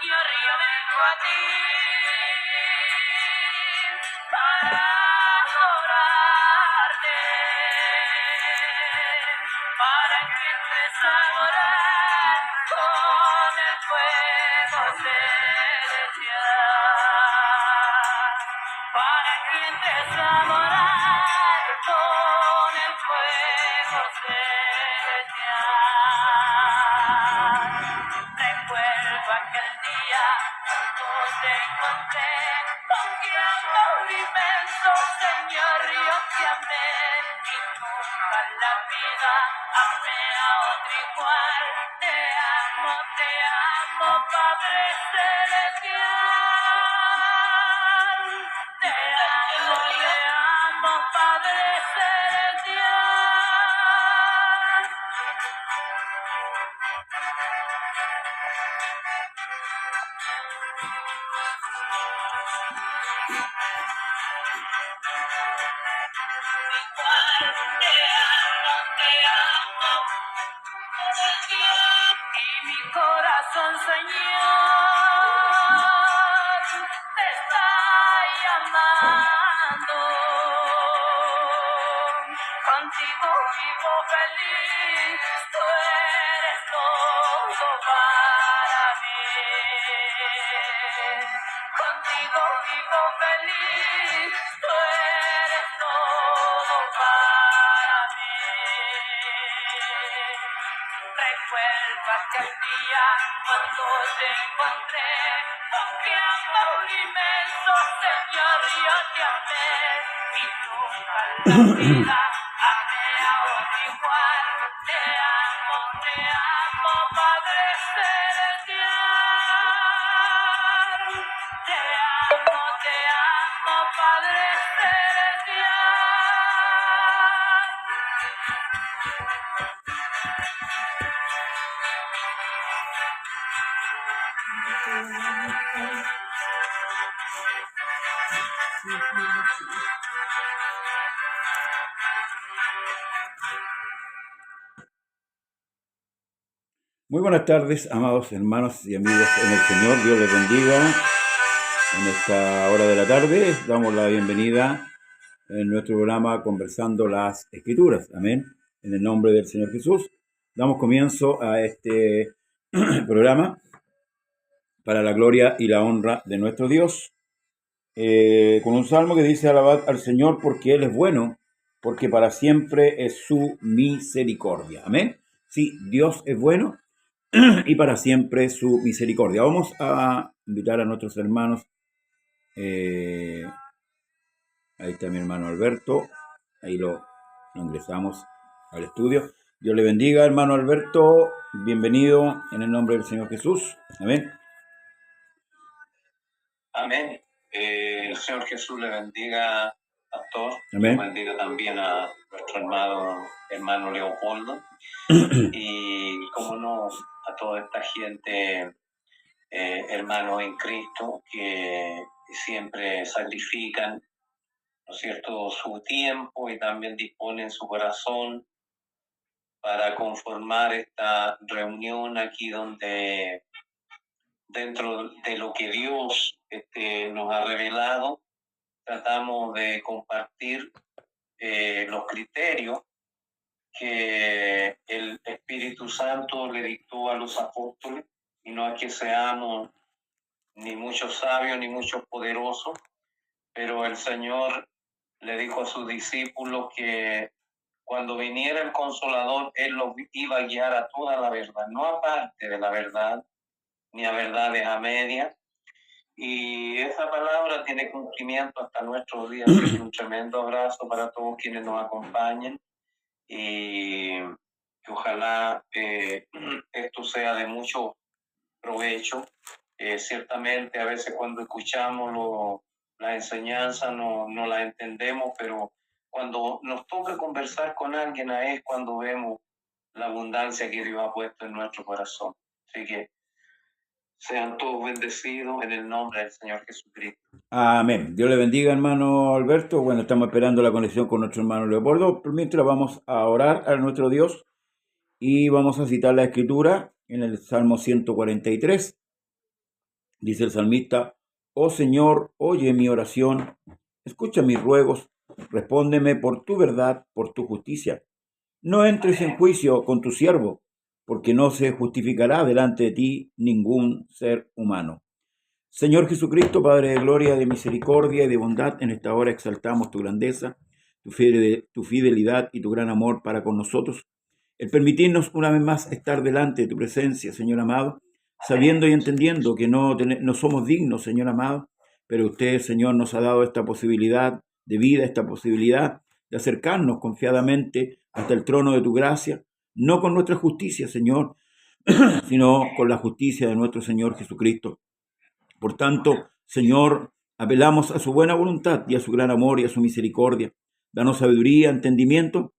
Señor, yo vengo a ti para adorarte, para que entres a adorar con el fuego celestial, para que entres a adorar con el fuego celestial. Recuerdo aquel día cuando te encontré, con qué amor inmenso, Señor, yo te amé, y nunca en la vida amé a otro igual. Te amo, Padre celestial. Te amo, Padre celestial. Y mi corazón, Señor, te está llamando. Contigo vivo feliz, tú eres todo para mí. Contigo vivo feliz, tú eres todo para mí. Recuerdo aquel día cuando te encontré, con qué amor inmenso, Señor, yo te amé, y nunca en la vida amé a otro igual. Te amo, Padre celestial. Te amo, Padre celestial. Muy buenas tardes, amados hermanos y amigos en el Señor. Dios les bendiga. En esta hora de la tarde damos la bienvenida en nuestro programa Conversando las Escrituras. Amén. En el nombre del Señor Jesús. Damos comienzo a este programa para la gloria y la honra de nuestro Dios. Con un salmo que dice: alabad al Señor porque Él es bueno, porque para siempre es su misericordia. Amén. Sí, Dios es bueno y para siempre su misericordia. Vamos a invitar a nuestros hermanos. Ahí está mi hermano Alberto. Ahí lo ingresamos al estudio. Dios le bendiga, hermano Alberto. Bienvenido en el nombre del Señor Jesús. Amén. Amén. El Señor Jesús le bendiga, pastor. Amén. Bendiga también a nuestro hermano Leopoldo. Y, como no, a toda esta gente, hermanos en Cristo, que siempre sacrifican, ¿no es cierto?, su tiempo y también disponen su corazón para conformar esta reunión aquí donde, dentro de lo que Dios nos ha revelado, tratamos de compartir los criterios que el Espíritu Santo le dictó a los apóstoles, y no es que seamos ni muchos sabios ni muchos poderosos, pero el Señor le dijo a sus discípulos que cuando viniera el Consolador, Él los iba a guiar a toda la verdad, no aparte de la verdad, ni a verdades a medias. Y esa palabra tiene cumplimiento hasta nuestros días. Así que un tremendo abrazo para todos quienes nos acompañen, y que ojalá esto sea de mucho provecho. Ciertamente a veces cuando escuchamos la enseñanza no la entendemos, pero cuando nos toca conversar con alguien, ahí es cuando vemos la abundancia que Dios ha puesto en nuestro corazón. Así que sean todos bendecidos en el nombre del Señor Jesucristo. Amén. Dios le bendiga, hermano Alberto. Bueno, estamos esperando la conexión con nuestro hermano Leopoldo. Mientras vamos a orar a nuestro Dios y vamos a citar la Escritura en el Salmo 143. Dice el salmista: oh Señor, oye mi oración, escucha mis ruegos, respóndeme por tu verdad, por tu justicia. No entres en juicio con tu siervo, porque no se justificará delante de ti ningún ser humano. Señor Jesucristo, Padre de gloria, de misericordia y de bondad, en esta hora exaltamos tu grandeza, tu fidelidad y tu gran amor para con nosotros. El permitirnos una vez más estar delante de tu presencia, Señor amado, sabiendo y entendiendo que no somos dignos, Señor amado, pero usted, Señor, nos ha dado esta posibilidad de vida, esta posibilidad de acercarnos confiadamente hasta el trono de tu gracia, no con nuestra justicia, Señor, sino con la justicia de nuestro Señor Jesucristo. Por tanto, Señor, apelamos a su buena voluntad y a su gran amor y a su misericordia. Danos sabiduría, entendimiento,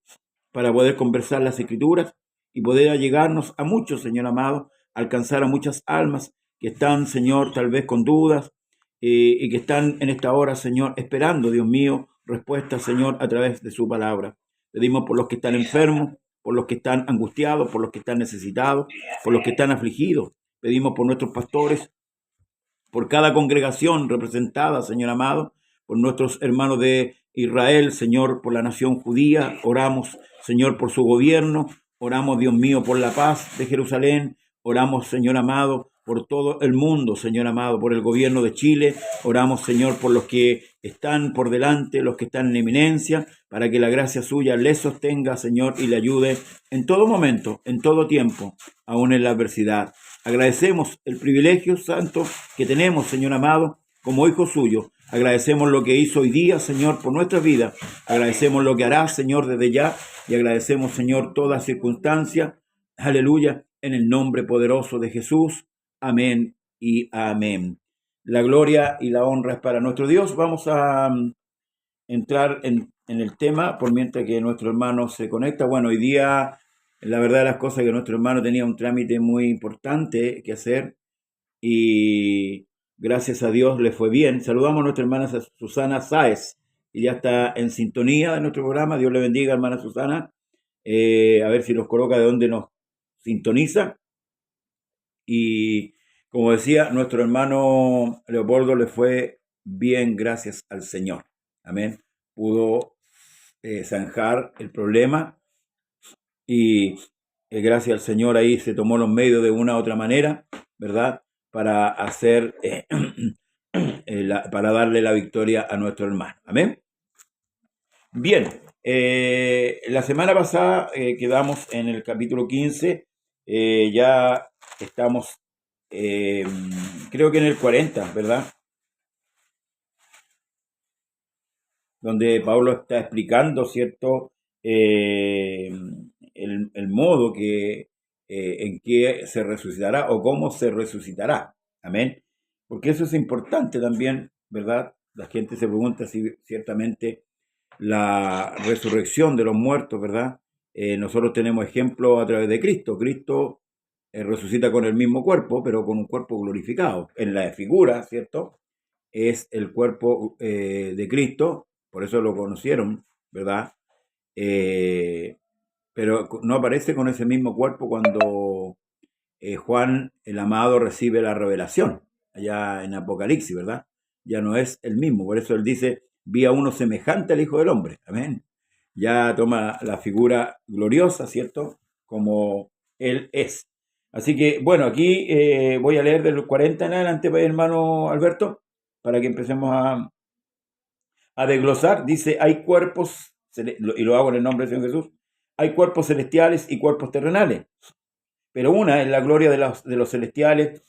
para poder conversar las Escrituras y poder allegarnos a muchos, Señor amado, alcanzar a muchas almas que están, Señor, tal vez con dudas y que están en esta hora, Señor, esperando, Dios mío, respuestas, Señor, a través de su palabra. Pedimos por los que están enfermos, por los que están angustiados, por los que están necesitados, por los que están afligidos. Pedimos por nuestros pastores, por cada congregación representada, Señor amado, por nuestros hermanos de Israel, Señor, por la nación judía. Oramos, Señor, por su gobierno. Oramos, Dios mío, por la paz de Jerusalén. Oramos, Señor amado, por todo el mundo, Señor amado, por el gobierno de Chile. Oramos, Señor, por los que están por delante, los que están en eminencia, para que la gracia suya les sostenga, Señor, y le ayude en todo momento, en todo tiempo, aún en la adversidad. Agradecemos el privilegio santo que tenemos, Señor amado, como hijos suyos. Agradecemos lo que hizo hoy día, Señor, por nuestra vida. Agradecemos lo que hará, Señor, desde ya. Y agradecemos, Señor, toda circunstancia. Aleluya, en el nombre poderoso de Jesús. Amén y amén. La gloria y la honra es para nuestro Dios. Vamos a entrar en el tema por mientras que nuestro hermano se conecta. Bueno, hoy día, la verdad de las cosas es que nuestro hermano tenía un trámite muy importante que hacer y gracias a Dios le fue bien. Saludamos a nuestra hermana Susana Sáez, y ya está en sintonía de nuestro programa. Dios le bendiga, hermana Susana. A ver si nos coloca de dónde nos sintoniza. Y como decía, nuestro hermano Leopoldo le fue bien, gracias al Señor. Amén. Pudo zanjar el problema y gracias al Señor ahí se tomó los medios de una u otra manera, ¿verdad? Para hacer, para darle la victoria a nuestro hermano. Amén. Bien, la semana pasada quedamos en el capítulo 15, ya estamos, creo que en el 40, ¿verdad? Donde Pablo está explicando, ¿cierto?, el modo que, en que se resucitará o cómo se resucitará. Amén. Porque eso es importante también, ¿verdad? La gente se pregunta si ciertamente la resurrección de los muertos, ¿verdad? Nosotros tenemos ejemplo a través de Cristo. Cristo resucita con el mismo cuerpo, pero con un cuerpo glorificado. En la figura, ¿cierto? Es el cuerpo de Cristo, por eso lo conocieron, ¿verdad? Pero no aparece con ese mismo cuerpo cuando Juan el amado recibe la revelación, allá en Apocalipsis, ¿verdad? Ya no es el mismo, por eso él dice, vi a uno semejante al Hijo del Hombre, amén. Ya toma la figura gloriosa, ¿cierto? Como él es. Así que, bueno, aquí voy a leer del 40 en adelante, hermano Alberto, para que empecemos a desglosar. Dice, hay cuerpos, y lo hago en el nombre del Señor Jesús, hay cuerpos celestiales y cuerpos terrenales, pero una es la gloria de los celestiales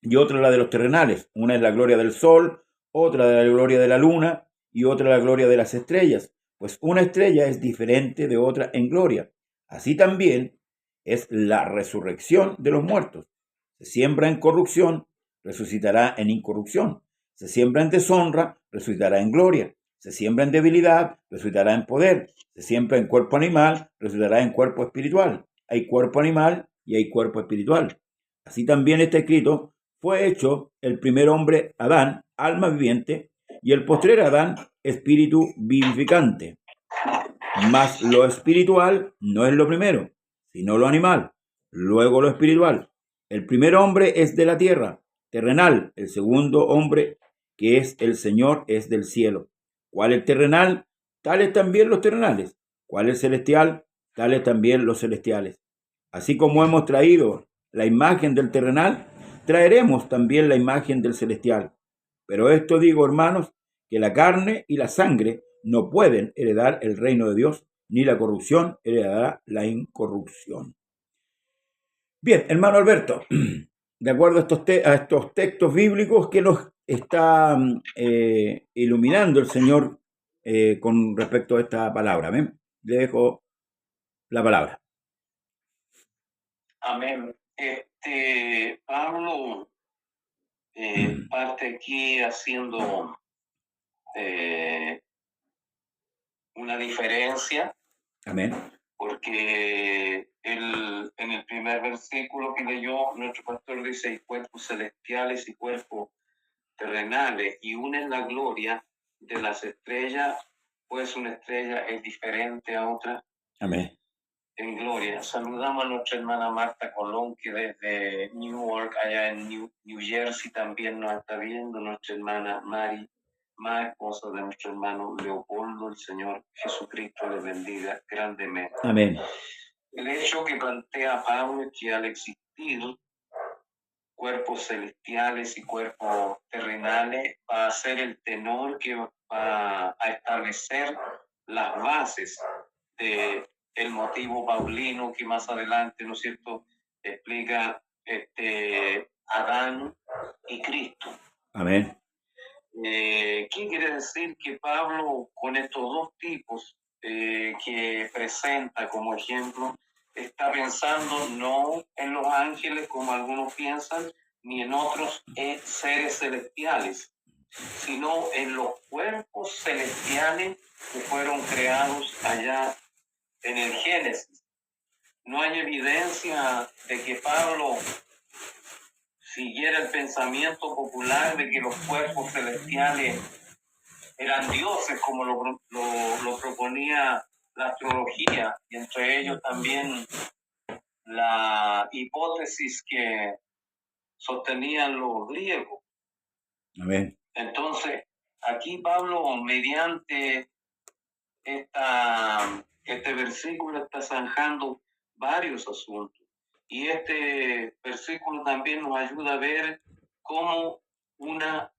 y otra la de los terrenales. Una es la gloria del sol, otra de la gloria de la luna y otra la gloria de las estrellas, pues una estrella es diferente de otra en gloria. Así también es la resurrección de los muertos. Se siembra en corrupción, resucitará en incorrupción. Se siembra en deshonra, resucitará en gloria. Se siembra en debilidad, resucitará en poder. Se siembra en cuerpo animal, resucitará en cuerpo espiritual. Hay cuerpo animal y hay cuerpo espiritual. Así también está escrito, fue hecho el primer hombre Adán, alma viviente, y el postrer Adán, espíritu vivificante. Mas lo espiritual no es lo primero, sino lo animal, luego lo espiritual. El primer hombre es de la tierra, terrenal. El segundo hombre, que es el Señor, es del cielo. ¿Cuál es terrenal? Tales también los terrenales. ¿Cuál es celestial? Tales también los celestiales. Así como hemos traído la imagen del terrenal, traeremos también la imagen del celestial. Pero esto digo, hermanos, que la carne y la sangre no pueden heredar el reino de Dios, ni la corrupción heredará la incorrupción. Bien, hermano Alberto, de acuerdo a estos textos bíblicos que nos está iluminando el Señor con respecto a esta palabra. ¿Ven? Le dejo la palabra. Amén. Pablo parte aquí haciendo una diferencia. Amén. Porque en el primer versículo que leyó, nuestro pastor dice: hay cuerpos celestiales y cuerpos terrenales, y una es la gloria de las estrellas, pues una estrella es diferente a otra. Amén. En gloria. Saludamos a nuestra hermana Marta Colón, que desde Newark, allá en New Jersey, también nos está viendo. Nuestra hermana Mari, más esposa de nuestro hermano Leopoldo. El Señor Jesucristo le bendiga grandemente. Amén. El hecho que plantea Pablo es que al existir cuerpos celestiales y cuerpos terrenales, va a ser el tenor que va a establecer las bases de el motivo paulino que más adelante, ¿no es cierto?, explica Adán y Cristo. Amén. ¿Qué quiere decir? Que Pablo, con estos dos tipos que presenta como ejemplo, está pensando no en los ángeles como algunos piensan, ni en otros seres celestiales, sino en los cuerpos celestiales que fueron creados allá en el Génesis. No hay evidencia de que Pablo siguiera el pensamiento popular de que los cuerpos celestiales eran dioses, como lo proponía la astrología, y entre ellos también la hipótesis que sostenían los griegos. Amén. Entonces, aquí Pablo, mediante este versículo, está zanjando varios asuntos. Y este versículo también nos ayuda a ver cómo una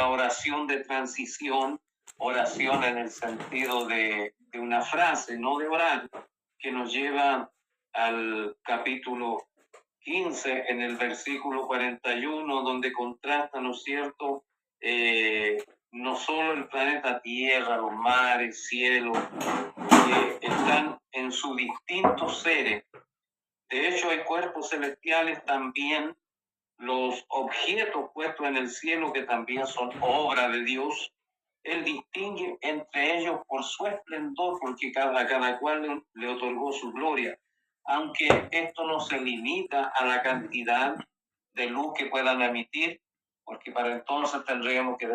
oración de transición, oración en el sentido de una frase, no de orar, que nos lleva al capítulo 15, en el versículo 41, donde contrasta, ¿no es cierto?, no solo el planeta Tierra, los mares, cielos, están en sus distintos seres. De hecho, hay cuerpos celestiales también, los objetos puestos en el cielo, que también son obra de Dios. Él distingue entre ellos por su esplendor, porque a cada cual le otorgó su gloria. Aunque esto no se limita a la cantidad de luz que puedan emitir, porque para entonces tendríamos que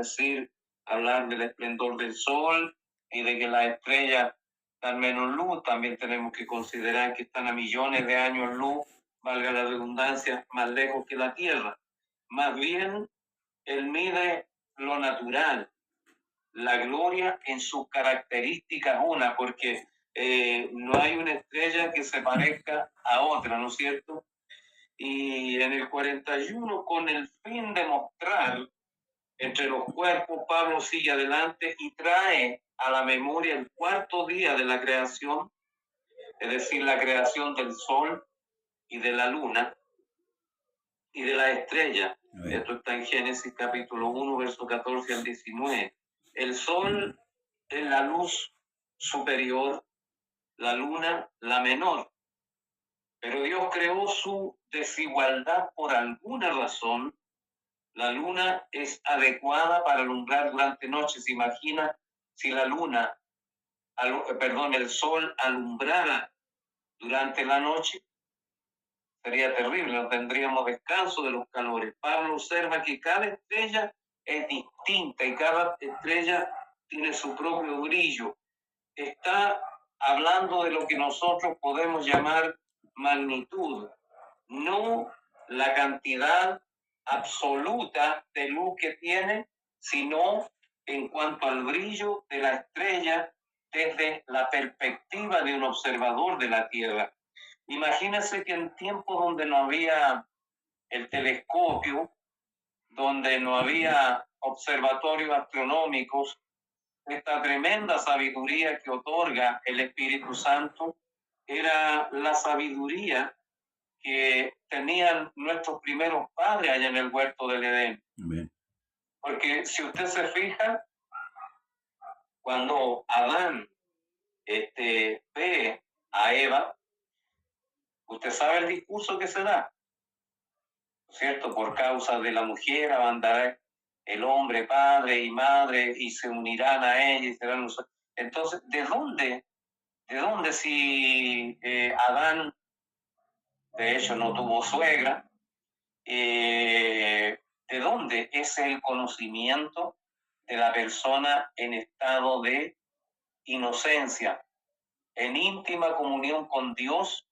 hablar del esplendor del sol y de que las estrellas dan menos luz. También tenemos que considerar que están a millones de años luz, valga la redundancia, más lejos que la Tierra. Más bien, él mide lo natural, la gloria en sus características una, porque no hay una estrella que se parezca a otra, ¿no es cierto? Y en el 41, con el fin de mostrar entre los cuerpos, Pablo sigue adelante y trae a la memoria el cuarto día de la creación, es decir, la creación del sol y de la luna y de la estrella. Esto está en Génesis capítulo 1, verso 14 al 19. El sol es la luz superior, la luna la menor. Pero Dios creó su desigualdad por alguna razón. La luna es adecuada para alumbrar durante noche. Se imagina si el sol alumbrara durante la noche. Sería terrible, no tendríamos descanso de los calores. Pablo observa que cada estrella es distinta y cada estrella tiene su propio brillo. Está hablando de lo que nosotros podemos llamar magnitud, no la cantidad absoluta de luz que tiene, sino en cuanto al brillo de la estrella desde la perspectiva de un observador de la Tierra. Imagínense que en tiempos donde no había el telescopio, donde no había observatorios astronómicos, esta tremenda sabiduría que otorga el Espíritu Santo era la sabiduría que tenían nuestros primeros padres allá en el huerto del Edén. Amén. Porque si usted se fija, cuando Adán ve a Eva, usted sabe el discurso que se da, ¿cierto? Por causa de la mujer abandará el hombre, padre y madre, y se unirán a ella y serán los... Entonces, ¿de dónde si Adán, de hecho, no tuvo suegra? ¿De dónde es el conocimiento de la persona en estado de inocencia, en íntima comunión con Dios,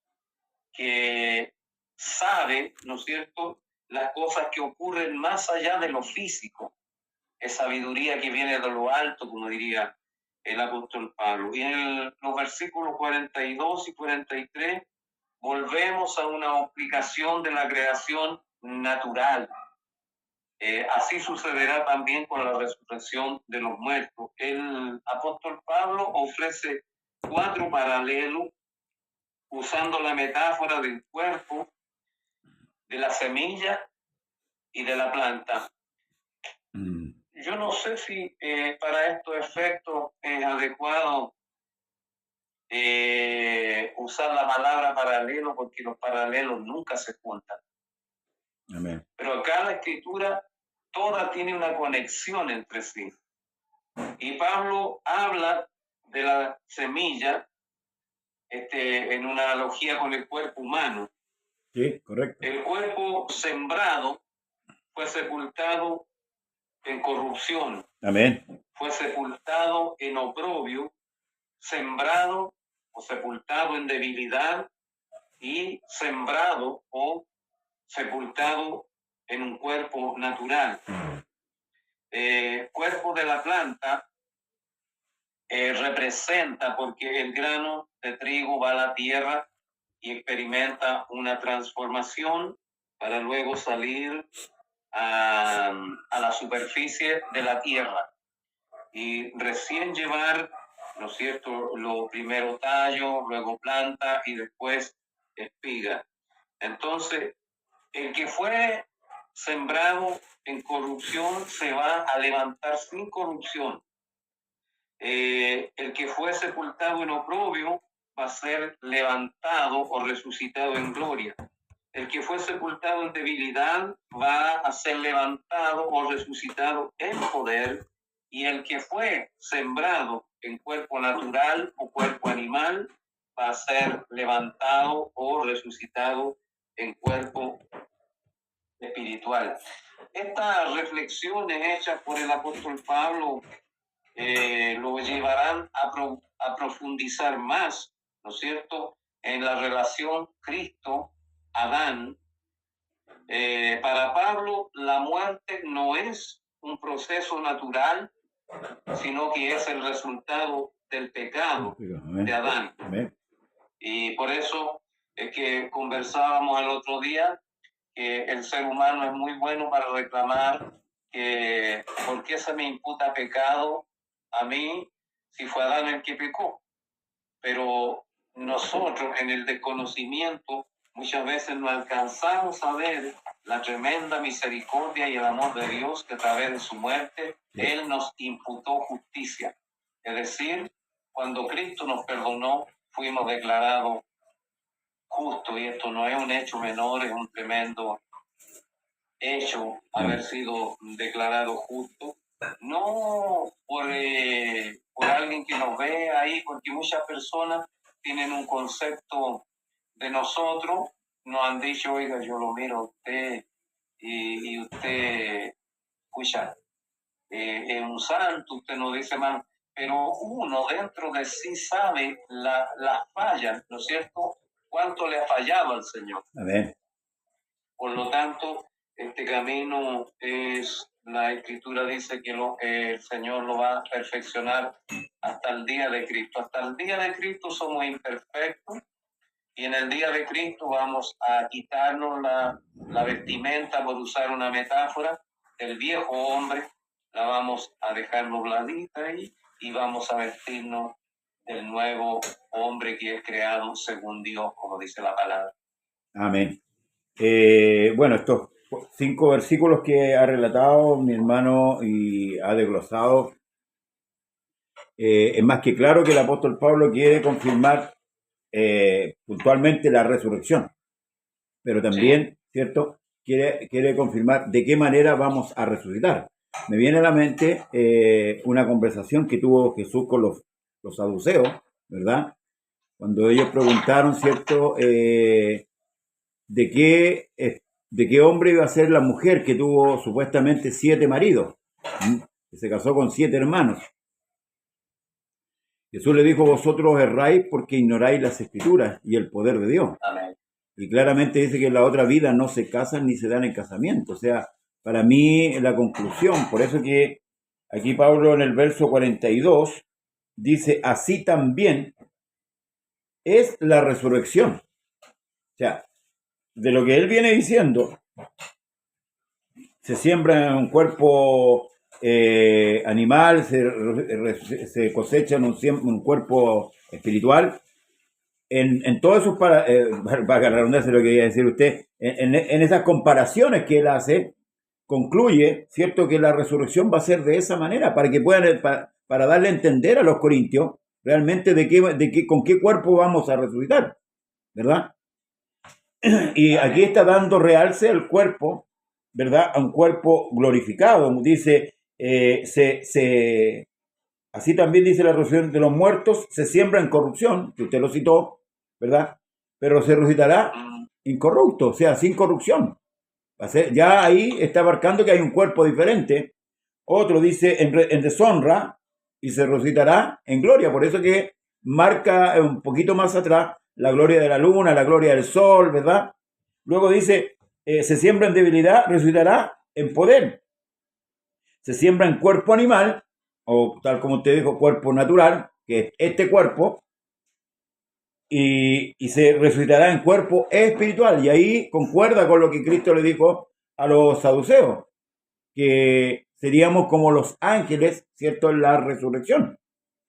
que sabe, ¿no es cierto?, las cosas que ocurren más allá de lo físico? Es sabiduría que viene de lo alto, como diría el apóstol Pablo. Y en los versículos 42 y 43 volvemos a una explicación de la creación natural. Así sucederá también con la resurrección de los muertos. El apóstol Pablo ofrece 4 paralelos usando la metáfora del cuerpo, de la semilla y de la planta. Yo no sé si para estos efectos es adecuado usar la palabra paralelo, porque los paralelos nunca se juntan. Amén. Pero acá la escritura toda tiene una conexión entre sí. Y Pablo habla de la semilla en una analogía con el cuerpo humano. Sí, correcto. El cuerpo sembrado fue sepultado en corrupción. Amén. Fue sepultado en oprobio, sembrado o sepultado en debilidad y sembrado o sepultado en un cuerpo natural. Cuerpo de la planta representa, porque el grano de trigo va a la tierra y experimenta una transformación para luego salir a la superficie de la tierra y recién llevar, ¿no es cierto?, lo primero tallo, luego planta y después espiga. Entonces, el que fue sembrado en corrupción se va a levantar sin corrupción. El que fue sepultado en oprobio va a ser levantado o resucitado en gloria. El que fue sepultado en debilidad va a ser levantado o resucitado en poder. Y el que fue sembrado en cuerpo natural o cuerpo animal va a ser levantado o resucitado en cuerpo espiritual. Estas reflexiones hechas por el apóstol Pablo lo llevarán a profundizar más, ¿no es cierto?, en la relación Cristo-Adán. Para Pablo, la muerte no es un proceso natural, sino que es el resultado del pecado de Adán. Amén. Y por eso es que conversábamos el otro día que el ser humano es muy bueno para reclamar que ¿por qué se me imputa pecado a mí si fue Adán el que pecó? Pero nosotros en el desconocimiento muchas veces no alcanzamos a ver la tremenda misericordia y el amor de Dios, que a través de su muerte Él nos imputó justicia. Es decir, cuando Cristo nos perdonó, fuimos declarados justos, y esto no es un hecho menor, es un tremendo hecho haber sido declarado justo. No por alguien que nos ve ahí, porque muchas personas tienen un concepto de nosotros, nos han dicho, oiga, yo lo miro a usted y usted, escucha, es un santo, usted no dice más, pero uno dentro de sí sabe las fallas, ¿no es cierto? ¿Cuánto le ha fallado al Señor? Amén. Por lo tanto, este camino la Escritura dice que el Señor lo va a perfeccionar hasta el día de Cristo. Hasta el día de Cristo somos imperfectos y en el día de Cristo vamos a quitarnos la vestimenta, por usar una metáfora, del viejo hombre, la vamos a dejar dobladita ahí y vamos a vestirnos del nuevo hombre que es creado según Dios, como dice la palabra. Amén. Bueno, estos 5 versículos que ha relatado mi hermano y ha desglosado, es más que claro que el apóstol Pablo quiere confirmar puntualmente la resurrección, pero también, ¿cierto?, quiere confirmar de qué manera vamos a resucitar. Me viene a la mente una conversación que tuvo Jesús con los saduceos, ¿verdad? Cuando ellos preguntaron, ¿cierto?, de qué hombre iba a ser la mujer que tuvo supuestamente 7 maridos, que se casó con 7 hermanos. Jesús le dijo: vosotros erráis porque ignoráis las escrituras y el poder de Dios. Amén. Y claramente dice que en la otra vida no se casan ni se dan en casamiento. O sea, para mí la conclusión, por eso que aquí Pablo en el verso 42 dice: así también es la resurrección. O sea, de lo que él viene diciendo, se siembra en un cuerpo animal, se cosecha en un cuerpo espiritual. En todos esos, para la redundancia lo que quería decir usted, en esas comparaciones que él hace, concluye, ¿cierto?, que la resurrección va a ser de esa manera, para que puedan, para darle a entender a los corintios realmente con qué cuerpo vamos a resucitar, ¿verdad? Y aquí está dando realce al cuerpo, ¿verdad?, a un cuerpo glorificado. Dice, así también dice la resurrección de los muertos, se siembra en corrupción, que usted lo citó, ¿verdad?, pero se resucitará incorrupto, o sea, sin corrupción. Ya ahí está marcando que hay un cuerpo diferente. Otro dice en deshonra y se resucitará en gloria. Por eso que marca un poquito más atrás la gloria de la luna, la gloria del sol, ¿verdad? Luego dice, se siembra en debilidad, resucitará en poder. Se siembra en cuerpo animal, o tal como usted dijo, cuerpo natural, que es este cuerpo, y se resucitará en cuerpo espiritual. Y ahí concuerda con lo que Cristo le dijo a los saduceos, que seríamos como los ángeles, ¿cierto?, en la resurrección.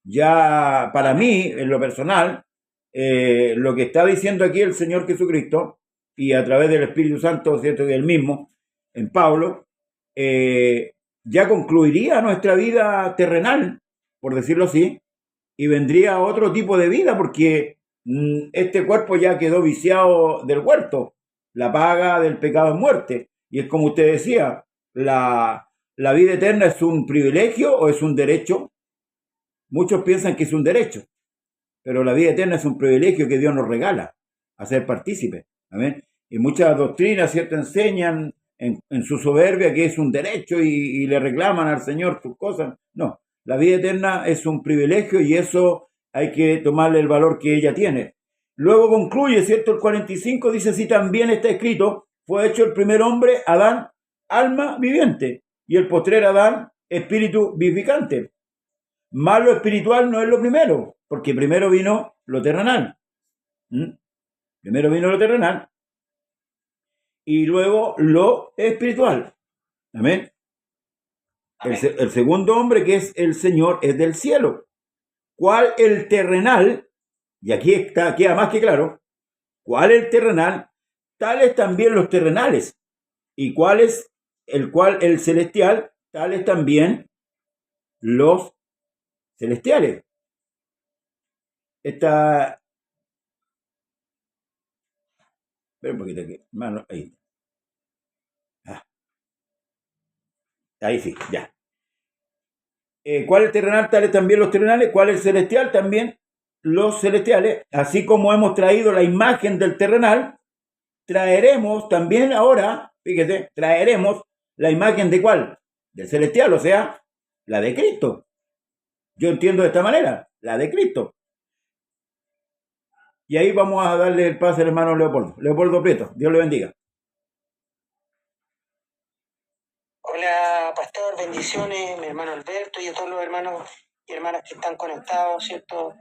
Ya para mí, en lo personal, lo que está diciendo aquí el Señor Jesucristo, y a través del Espíritu Santo, ¿cierto?, que él mismo, en Pablo, ya concluiría nuestra vida terrenal, por decirlo así, y vendría otro tipo de vida, porque este cuerpo ya quedó viciado del huerto. La paga del pecado es muerte. Y es como usted decía, la vida eterna es un privilegio o es un derecho. Muchos piensan que es un derecho, pero la vida eterna es un privilegio que Dios nos regala a ser partícipes. ¿Amén? Y muchas doctrinas, ¿cierto?, enseñan en su soberbia que es un derecho y le reclaman al Señor sus cosas. No, la vida eterna es un privilegio y eso hay que tomarle el valor que ella tiene. Luego concluye, ¿cierto?, el 45 dice: así también está escrito, fue hecho el primer hombre, Adán, alma viviente, y el postrer Adán, espíritu vivificante. Más lo espiritual no es lo primero, porque primero vino lo terrenal. Primero vino lo terrenal y luego lo espiritual. Amén. El segundo hombre, que es el Señor, es del cielo. ¿Cuál el terrenal? Y aquí queda más que claro. ¿Cuál el terrenal? Tales también los terrenales. ¿Y cuál es el celestial? Tales también los celestiales. Espera un poquito aquí, hermano, ahí. Ahí sí, ya. ¿Cuál es el terrenal? Tales también los terrenales. ¿Cuál es el celestial? También los celestiales. Así como hemos traído la imagen del terrenal, traeremos también ahora, fíjese, traeremos la imagen de ¿cuál? Del celestial, o sea, la de Cristo. Yo entiendo de esta manera, la de Cristo. Y ahí vamos a darle el pase al hermano Leopoldo. Leopoldo Prieto, Dios le bendiga. Hola, pastor, bendiciones, mi hermano Alberto y a todos los hermanos y hermanas que están conectados, ¿cierto?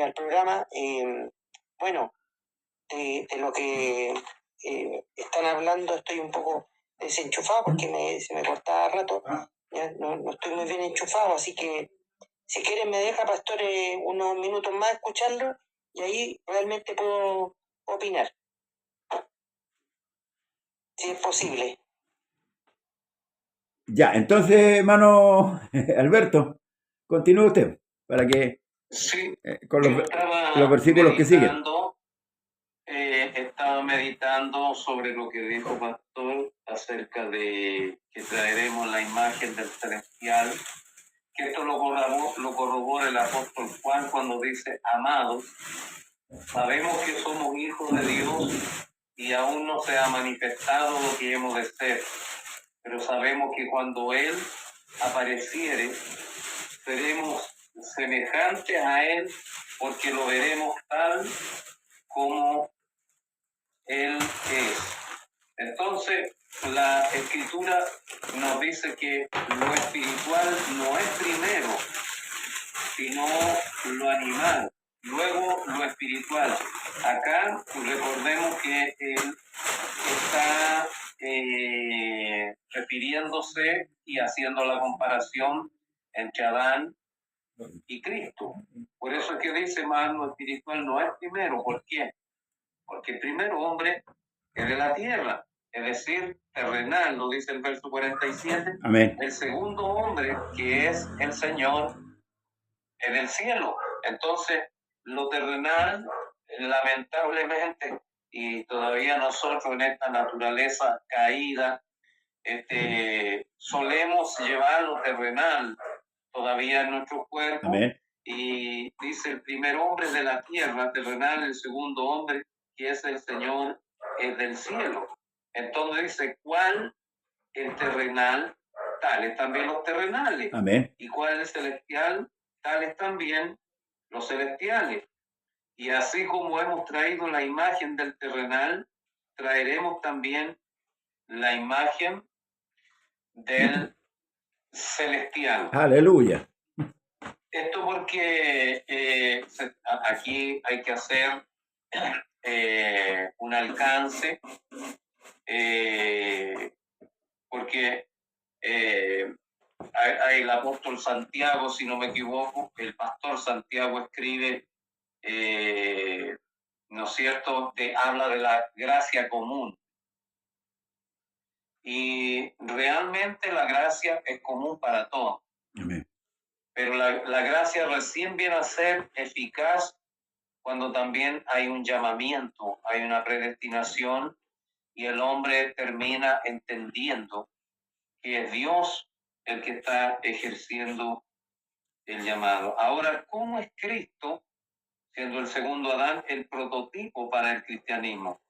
Al programa. Bueno, de lo que están hablando estoy un poco desenchufado porque se me cortaba a rato. Ya no estoy muy bien enchufado, así que si quieren me deja, pastor, unos minutos más escucharlo y ahí realmente puedo opinar, si es posible. Ya, entonces, hermano Alberto, continúe usted para que Sí, con yo los versículos que siguen. estaba meditando sobre lo que dijo Pastor acerca de que traeremos la imagen del celestial, que esto lo corrobora el apóstol Juan cuando dice, amados, sabemos que somos hijos de Dios y aún no se ha manifestado lo que hemos de ser, pero sabemos que cuando Él apareciere, seremos semejantes a Él porque lo veremos tal como Él es. Entonces, la Escritura nos dice que lo espiritual no es primero, sino lo animal, luego lo espiritual. Acá recordemos que Él está refiriéndose y haciendo la comparación entre Adán y Cristo. Por eso es que dice, más lo espiritual no es primero. ¿Por qué? Porque el primer hombre es de la tierra, es decir, terrenal, lo dice el verso 47. Amén. El segundo hombre, que es el Señor, es del cielo. Entonces, lo terrenal, lamentablemente, y todavía nosotros en esta naturaleza caída, solemos llevar lo terrenal todavía en nuestro cuerpo. Amén. Y dice el primer hombre de la tierra terrenal, el segundo hombre, que es el Señor, es del cielo. Entonces dice, ¿cuál el terrenal? Tales también los terrenales. Amén. ¿Y cuál el celestial? Tales también los celestiales. Y así como hemos traído la imagen del terrenal, traeremos también la imagen del celestial. Aleluya. Esto porque aquí hay que hacer un alcance, porque hay el apóstol Santiago, si no me equivoco, el pastor Santiago escribe, ¿no es cierto?, habla de la gracia común. Y realmente la gracia es común para todos. Amén. Pero la gracia recién viene a ser eficaz cuando también hay un llamamiento, hay una predestinación y el hombre termina entendiendo que es Dios el que está ejerciendo el llamado. Ahora, ¿cómo es Cristo, siendo el segundo Adán, el prototipo para el cristianismo?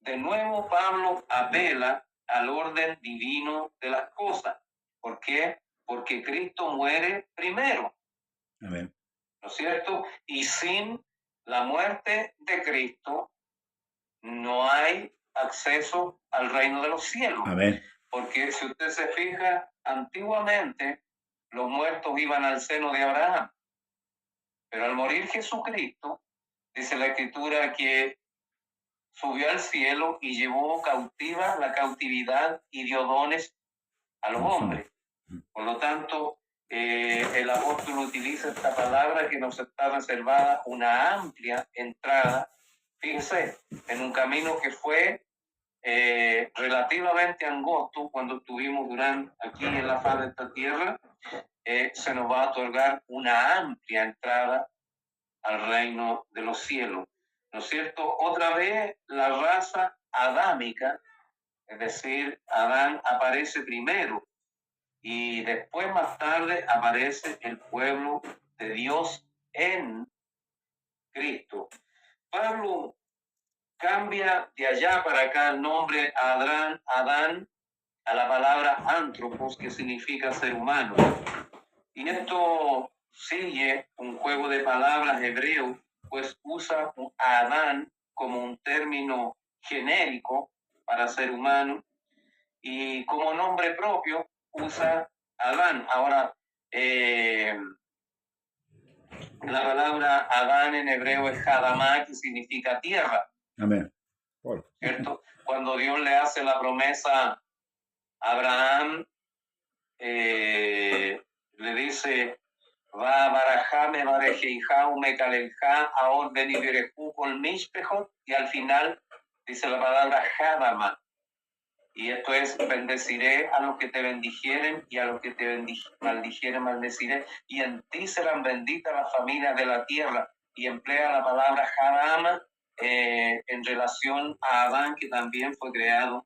De nuevo, Pablo apela al orden divino de las cosas. ¿Por qué? Porque Cristo muere primero. Amén. ¿No es cierto? Y sin la muerte de Cristo no hay acceso al reino de los cielos. Amén. Porque si usted se fija, antiguamente los muertos iban al seno de Abraham. Pero al morir Jesucristo, dice la Escritura que subió al cielo y llevó cautiva la cautividad y dio dones a los hombres. Por lo tanto, el apóstol utiliza esta palabra que nos está reservada una amplia entrada, fíjense, en un camino que fue relativamente angosto cuando estuvimos aquí en la faz de esta tierra. Se nos va a otorgar una amplia entrada al reino de los cielos. ¿No es cierto? Otra vez la raza adámica, es decir, Adán aparece primero y después más tarde aparece el pueblo de Dios en Cristo. Pablo cambia de allá para acá el nombre Adán a la palabra antropos, que significa ser humano. Y esto sigue un juego de palabras hebreo, pues usa a Adán como un término genérico para ser humano y como nombre propio usa Adán. Ahora, la palabra Adán en hebreo es Hadamá, que significa tierra. Amén. ¿Cierto? Cuando Dios le hace la promesa a Abraham, le dice, va barajá, me barejeijá, me calejá, aor beni berejú col mishpejo, y al final dice la palabra Hadamá. Y esto es, bendeciré a los que te bendijeren y a los que te maldijeren maldeciré, y en ti serán benditas las familias de la tierra. Y emplea la palabra Hadama en relación a Adán, que también fue creado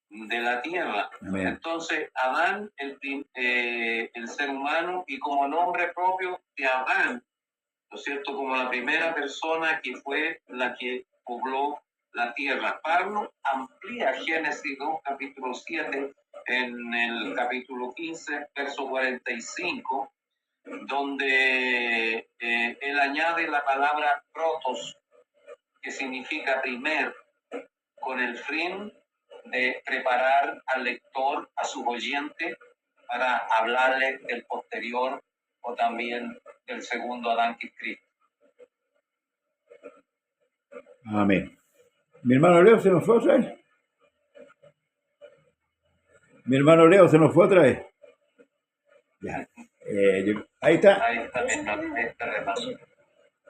de la tierra. Amén. Entonces, Adán, el ser humano, y como nombre propio de Adán, ¿no es cierto? Como la primera persona que fue la que pobló la tierra. Pablo amplía Génesis 2, capítulo 7, en el capítulo 15, verso 45, donde él añade la palabra protos, que significa primer, con el fin de preparar al lector, a su oyente, para hablarle del posterior o también del segundo Adán, que es Cristo. Amén. Mi hermano Leo se nos fue otra vez. Mi hermano Leo se nos fue otra vez. Ya. Ahí está. Ahí está,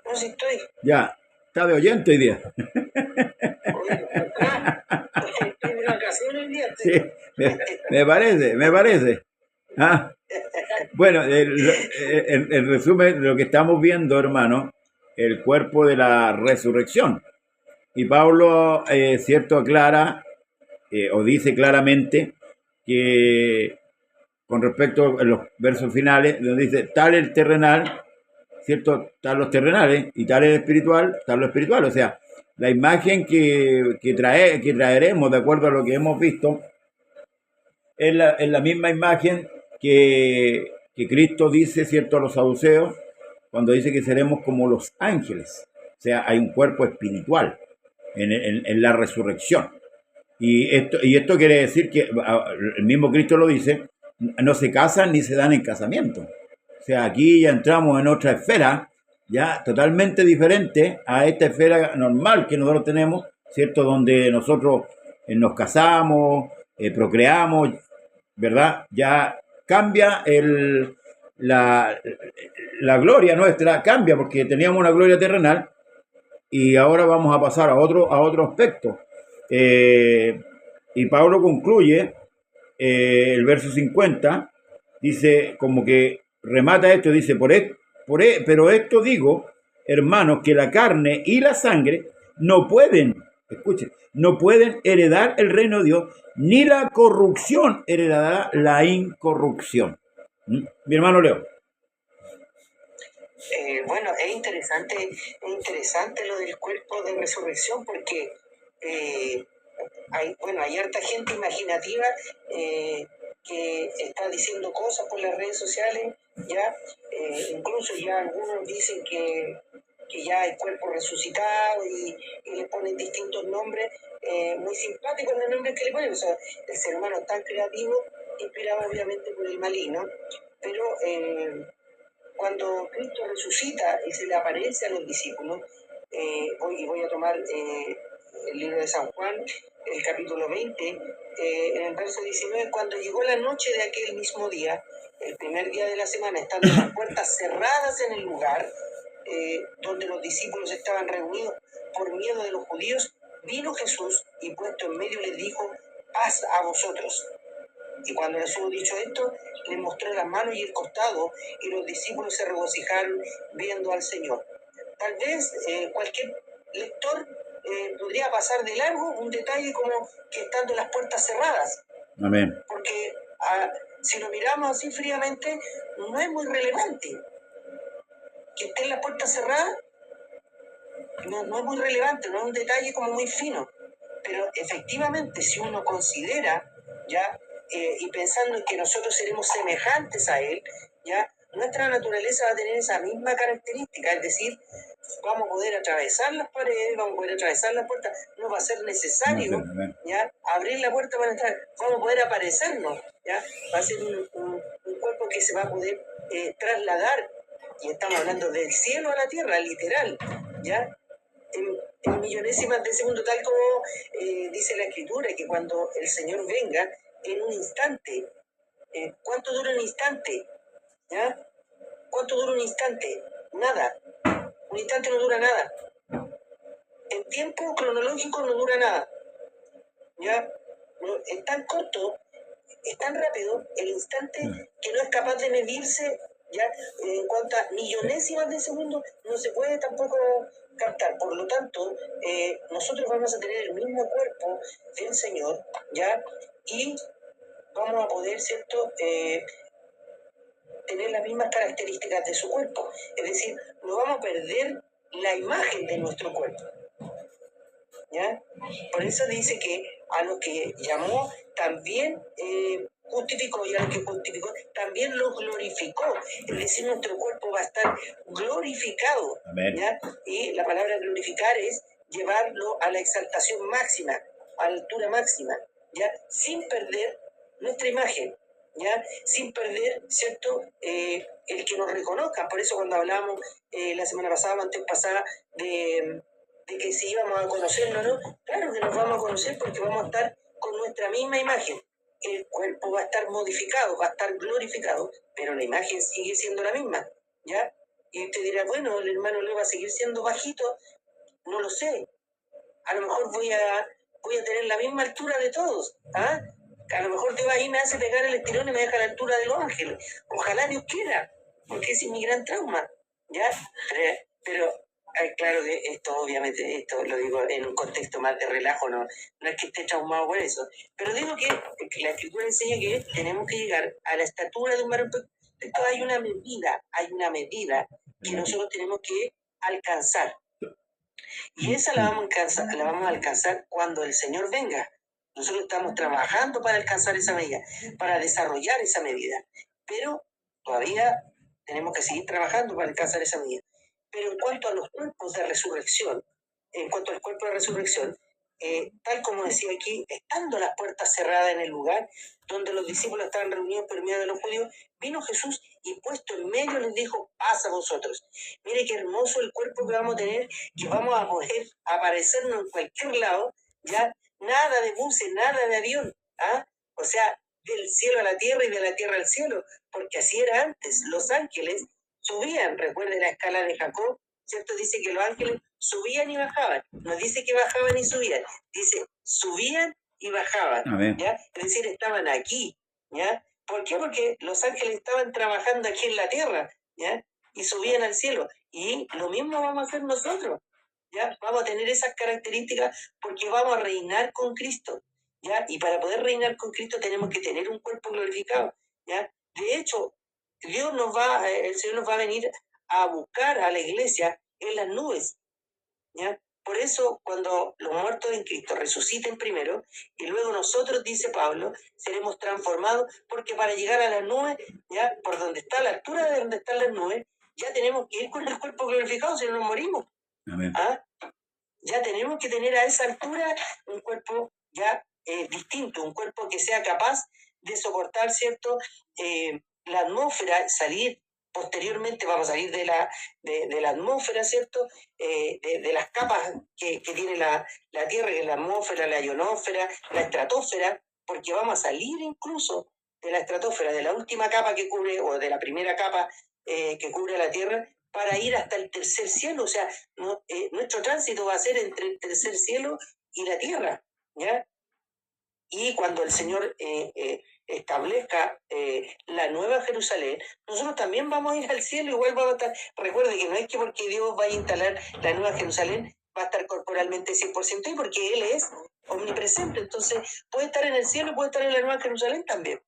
No, si estoy. Ya. Está de oyente hoy día. Estoy de vacaciones hoy día. Sí, me parece. Ah. Bueno, en resumen, lo que estamos viendo, hermano, el cuerpo de la resurrección. Y Pablo, cierto, aclara o dice claramente que con respecto a los versos finales, donde dice, tal el terrenal, cierto, tal los terrenales, y tal el espiritual, tal lo espiritual. O sea, la imagen que traeremos, de acuerdo a lo que hemos visto, es la misma imagen que Cristo dice, cierto, a los saduceos, cuando dice que seremos como los ángeles. O sea, hay un cuerpo espiritual en la resurrección. Y esto quiere decir que el mismo Cristo lo dice, no se casan ni se dan en casamiento. O sea, aquí ya entramos en otra esfera, ya totalmente diferente a esta esfera normal que nosotros tenemos, ¿cierto? Donde nosotros nos casamos, procreamos, ¿verdad? Ya cambia la gloria nuestra, cambia porque teníamos una gloria terrenal y ahora vamos a pasar a otro aspecto. Y Pablo concluye el verso 50, dice, como que remata esto, dice, pero esto digo, hermanos, que la carne y la sangre no pueden, escuchen, no pueden heredar el reino de Dios, ni la corrupción heredará la incorrupción. Mi hermano Leo. Bueno, es interesante lo del cuerpo de resurrección, porque hay harta gente imaginativa que está diciendo cosas por las redes sociales, ya incluso ya algunos dicen que ya hay cuerpos resucitados y le ponen distintos nombres, muy simpáticos los nombres que le ponen. O sea, el ser humano es tan creativo, inspirado obviamente por el maligno, pero cuando Cristo resucita y se le aparece a los discípulos, voy a tomar el libro de San Juan, el capítulo 20, en el verso 19, cuando llegó la noche de aquel mismo día, el primer día de la semana, estando las puertas cerradas en el lugar donde los discípulos estaban reunidos por miedo de los judíos, vino Jesús y puesto en medio les dijo, paz a vosotros. Y cuando les hubo dicho esto, les mostró las manos y el costado, y los discípulos se regocijaron viendo al Señor. Tal vez cualquier lector podría pasar de largo un detalle como que estando las puertas cerradas. Amén. Porque si lo miramos así fríamente, no es muy relevante. Que estén las puertas cerradas no es muy relevante, no es un detalle como muy fino. Pero efectivamente, si uno considera, ya, y pensando en que nosotros seremos semejantes a Él, ya, nuestra naturaleza va a tener esa misma característica, es decir, vamos a poder atravesar las paredes, vamos a poder atravesar las puertas, no va a ser necesario ¿ya? Abrir la puerta para entrar, vamos a poder aparecernos, ¿ya? Va a ser un cuerpo que se va a poder trasladar, y estamos hablando del cielo a la tierra, literal, ¿ya? En millonésimas de segundo, tal como dice la Escritura, que cuando el Señor venga, en un instante, ¿cuánto dura un instante? ¿Ya? ¿Cuánto dura un instante? Nada. Un instante no dura nada. En tiempo cronológico no dura nada. ¿Ya? Es tan corto, es tan rápido el instante que no es capaz de medirse, ya en cuanto a millonésimas de segundo no se puede tampoco captar. Por lo tanto, nosotros vamos a tener el mismo cuerpo del Señor, ¿ya? Y vamos a poder, ¿cierto?, tener las mismas características de su cuerpo. Es decir, no vamos a perder la imagen de nuestro cuerpo, ¿ya? Por eso dice que a los que llamó también justificó, y a los que justificó también los glorificó. Es decir, nuestro cuerpo va a estar glorificado, ¿ya? Y la palabra glorificar es llevarlo a la exaltación máxima, a la altura máxima, ¿ya? Sin perder nuestra imagen, ¿ya? Sin perder, ¿cierto?, el que nos reconozcan. Por eso cuando hablamos la semana pasada o antes pasada de que si íbamos a conocernos, ¿no? Claro que nos vamos a conocer porque vamos a estar con nuestra misma imagen. El cuerpo va a estar modificado, va a estar glorificado, pero la imagen sigue siendo la misma, ¿ya? Y usted dirá, bueno, el hermano Leo va a seguir siendo bajito, no lo sé. A lo mejor voy a tener la misma altura de todos, ¿ah? A lo mejor Dios ahí me hace pegar el estirón y me deja a la altura de los ángeles. Ojalá Dios quiera, porque ese es mi gran trauma, ¿ya? Pero claro que esto, obviamente, esto lo digo en un contexto más de relajo, no es que esté traumado por eso, pero digo que la Escritura enseña que tenemos que llegar a la estatura de un varón perfecto. Hay una medida que nosotros tenemos que alcanzar, y esa la vamos a alcanzar cuando el Señor venga. Nosotros estamos trabajando para alcanzar esa medida, para desarrollar esa medida, pero todavía tenemos que seguir trabajando para alcanzar esa medida. Pero en cuanto a los cuerpos de resurrección, tal como decía aquí, estando las puertas cerradas en el lugar donde los discípulos estaban reunidos por miedo de los judíos, vino Jesús y puesto en medio les dijo, paz a vosotros. Mire qué hermoso el cuerpo que vamos a tener, que vamos a poder aparecernos en cualquier lado, ya nada de buses, nada de avión, ¿ah? O sea, del cielo a la tierra y de la tierra al cielo, porque así era antes. Los ángeles subían, recuerden la escala de Jacob, ¿cierto? Dice que los ángeles subían y bajaban, no dice que bajaban y subían, dice subían y bajaban, ¿ya? Es decir, estaban aquí, ¿ya? ¿Por qué? Porque los ángeles estaban trabajando aquí en la tierra, ¿ya? Y subían al cielo, y lo mismo vamos a hacer nosotros, ¿ya? Vamos a tener esas características porque vamos a reinar con Cristo, ¿ya? Y para poder reinar con Cristo tenemos que tener un cuerpo glorificado, ¿ya? De hecho, el Señor nos va a venir a buscar a la iglesia en las nubes, ¿ya? Por eso, cuando los muertos en Cristo resuciten primero, y luego nosotros, dice Pablo, seremos transformados, porque para llegar a las nubes, ¿ya? Por donde está la altura de donde están las nubes, ya tenemos que ir con el cuerpo glorificado, si no nos morimos. Amén. ¿Ah? Ya tenemos que tener a esa altura un cuerpo ya distinto, un cuerpo que sea capaz de soportar, ¿cierto?, la atmósfera, salir. Posteriormente vamos a salir de la atmósfera, ¿cierto? De las capas que tiene la Tierra, que es la atmósfera, la ionosfera, la estratosfera, porque vamos a salir incluso de la estratosfera, de la última capa que cubre, o de la primera capa que cubre la Tierra, para ir hasta el tercer cielo. O sea, nuestro tránsito va a ser entre el tercer cielo y la Tierra, ¿ya? Y cuando el Señor establezca la nueva Jerusalén, nosotros también vamos a ir al cielo, igual vamos a estar. Recuerde que no es que porque Dios vaya a instalar la nueva Jerusalén va a estar corporalmente 100%, y porque Él es omnipresente, entonces puede estar en el cielo y puede estar en la nueva Jerusalén también,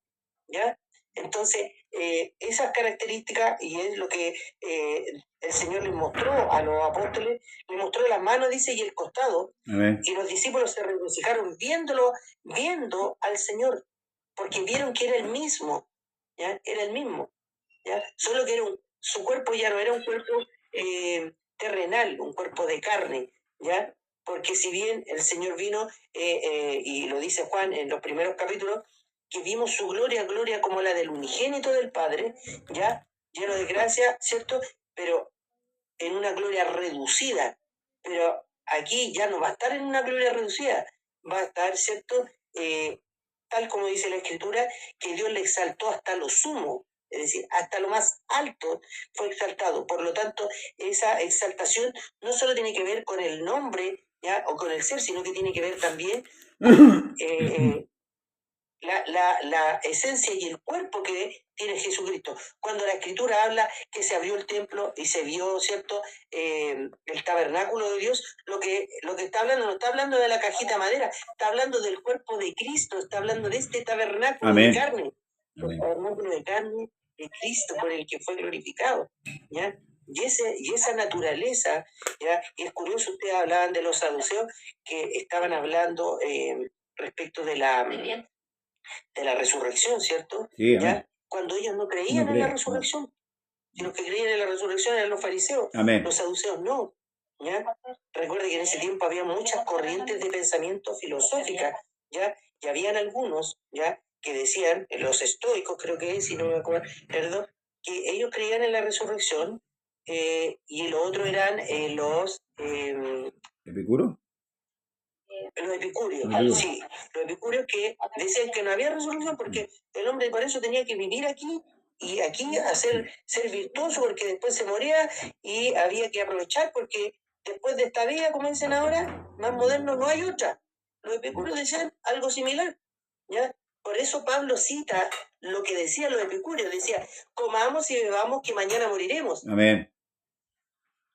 ¿ya? Entonces, esas características, y es lo que el Señor les mostró a los apóstoles, les mostró las manos, dice, y el costado. Amén. Y los discípulos se regocijaron viendo al Señor, porque vieron que era el mismo, ¿ya? Era el mismo. ¿ya? Solo que su cuerpo ya no era un cuerpo terrenal, un cuerpo de carne, ¿ya? Porque si bien el Señor vino, y lo dice Juan en los primeros capítulos, que vimos su gloria como la del unigénito del Padre, ¿ya? Lleno de gracia, ¿cierto? Pero en una gloria reducida. Pero aquí ya no va a estar en una gloria reducida, va a estar, ¿cierto? Tal como dice la Escritura, que Dios le exaltó hasta lo sumo, es decir, hasta lo más alto fue exaltado. Por lo tanto, esa exaltación no solo tiene que ver con el nombre, ¿ya? O con el ser, sino que tiene que ver también con la esencia y el cuerpo que tiene Jesucristo. Cuando la Escritura habla que se abrió el templo y se vio, ¿cierto?, el tabernáculo de Dios, lo que está hablando, no está hablando de la cajita de madera, está hablando del cuerpo de Cristo, está hablando de este tabernáculo Amén. de carne, Amén. el tabernáculo de carne de Cristo por el que fue glorificado, ¿ya? Y esa naturaleza, ¿ya? Y es curioso, ustedes hablaban de los saduceos que estaban hablando respecto de la resurrección, ¿cierto? Sí, ¿Ya? amén. Cuando ellos no creían No en la creen, resurrección. Y los que creían en la resurrección eran los fariseos, Amén. los saduceos no. ¿Ya? Recuerde que en ese tiempo había muchas corrientes de pensamiento filosóficas, ¿ya? Y habían algunos, ¿ya?, que decían, los estoicos creo que es, si no me acuerdo, perdón, que ellos creían en la resurrección, y los otros eran los ¿Epicuro? epicúreos, sí, los epicúreos que decían que no había resurrección porque el hombre por eso tenía que vivir aquí y aquí ser virtuoso porque después se moría y había que aprovechar porque después de esta vida, como dicen ahora, más modernos, no hay otra. Los epicúreos decían algo similar, ¿ya? Por eso Pablo cita lo que decían los epicúreos, decía, comamos y bebamos que mañana moriremos. Amén.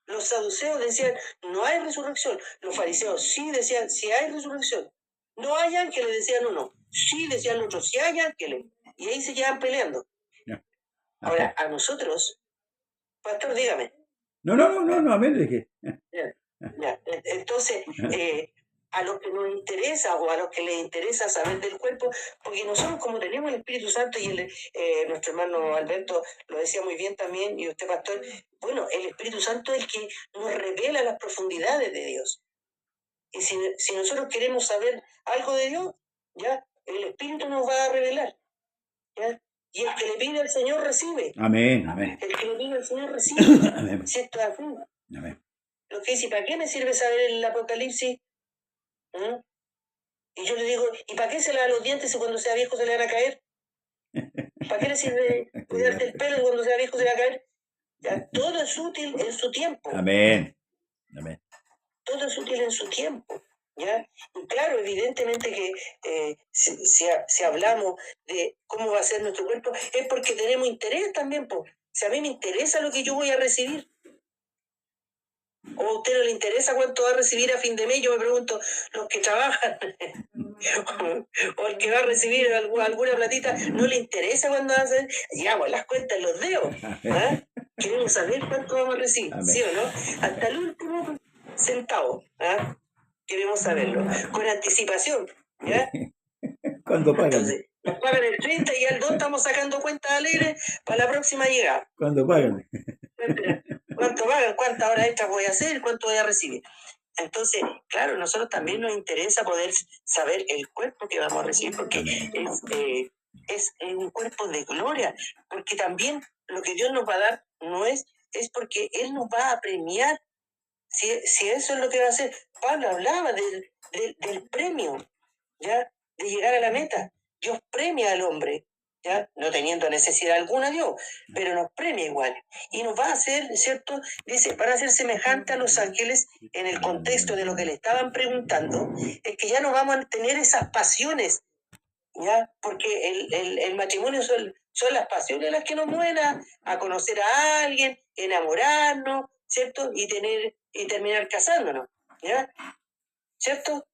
Los saduceos decían, no hay resurrección. Los fariseos sí decían, sí hay resurrección. No hay ángeles, decían uno. Sí, decían los otros, sí hay ángeles. Y ahí se llevan peleando. Ahora, a nosotros, pastor, dígame. No, amén, dije. Ya. Entonces, a los que nos interesa o a los que les interesa saber del cuerpo, porque nosotros como tenemos el Espíritu Santo y nuestro hermano Alberto lo decía muy bien también, y usted, pastor, bueno, el Espíritu Santo es el que nos revela las profundidades de Dios. Y si nosotros queremos saber algo de Dios, ya, el Espíritu nos va a revelar, ¿ya? Y el que le pide al Señor recibe. Amén, amén. El que le pide al Señor recibe. Amén. Si esto es así. Amén. Lo que dice, ¿para qué me sirve saber el Apocalipsis? ¿Mm? Y yo le digo, ¿y para qué se lava los dientes si cuando sea viejo se le van a caer? ¿Para qué le sirve cuidarte el pelo y cuando sea viejo se le va a caer? Ya, todo es útil en su tiempo. Amén. Amén. Todo es útil en su tiempo. ¿Ya? Y claro, evidentemente que si hablamos de cómo va a ser nuestro cuerpo, es porque tenemos interés también. Si a mí me interesa lo que yo voy a recibir, o a usted no le interesa cuánto va a recibir a fin de mes, yo me pregunto, los que trabajan, o el que va a recibir alguna platita, no le interesa cuándo va a hacer, llevamos las cuentas en los dedos, ¿ah? Queremos saber cuánto vamos a recibir, Amén. ¿sí o no? Hasta el último centavo, ¿ah? Queremos saberlo, con anticipación, ¿ya? ¿Cuándo pagan? Entonces, nos pagan el 30 y al 2 estamos sacando cuentas alegres para la próxima llegada. ¿Cuándo pagan? ¿Cuánto pagan? ¿Cuántas horas extras voy a hacer? ¿Cuánto voy a recibir? Entonces, claro, a nosotros también nos interesa poder saber el cuerpo que vamos a recibir, porque es un cuerpo de gloria, porque también lo que Dios nos va a dar no es porque Él nos va a premiar, si eso es lo que va a hacer. Pablo hablaba del premio, ¿ya? De llegar a la meta. Dios premia al hombre, ¿ya? No teniendo necesidad alguna Dios, pero nos premia igual. Y nos va a hacer, ¿cierto? Dice, van a ser semejantes a los ángeles en el contexto de lo que le estaban preguntando, es que ya no vamos a tener esas pasiones, ¿ya? Porque el matrimonio son las pasiones las que nos mueven a conocer a alguien, enamorarnos, ¿cierto? Y terminar casándonos, ¿ya? ¿Cierto?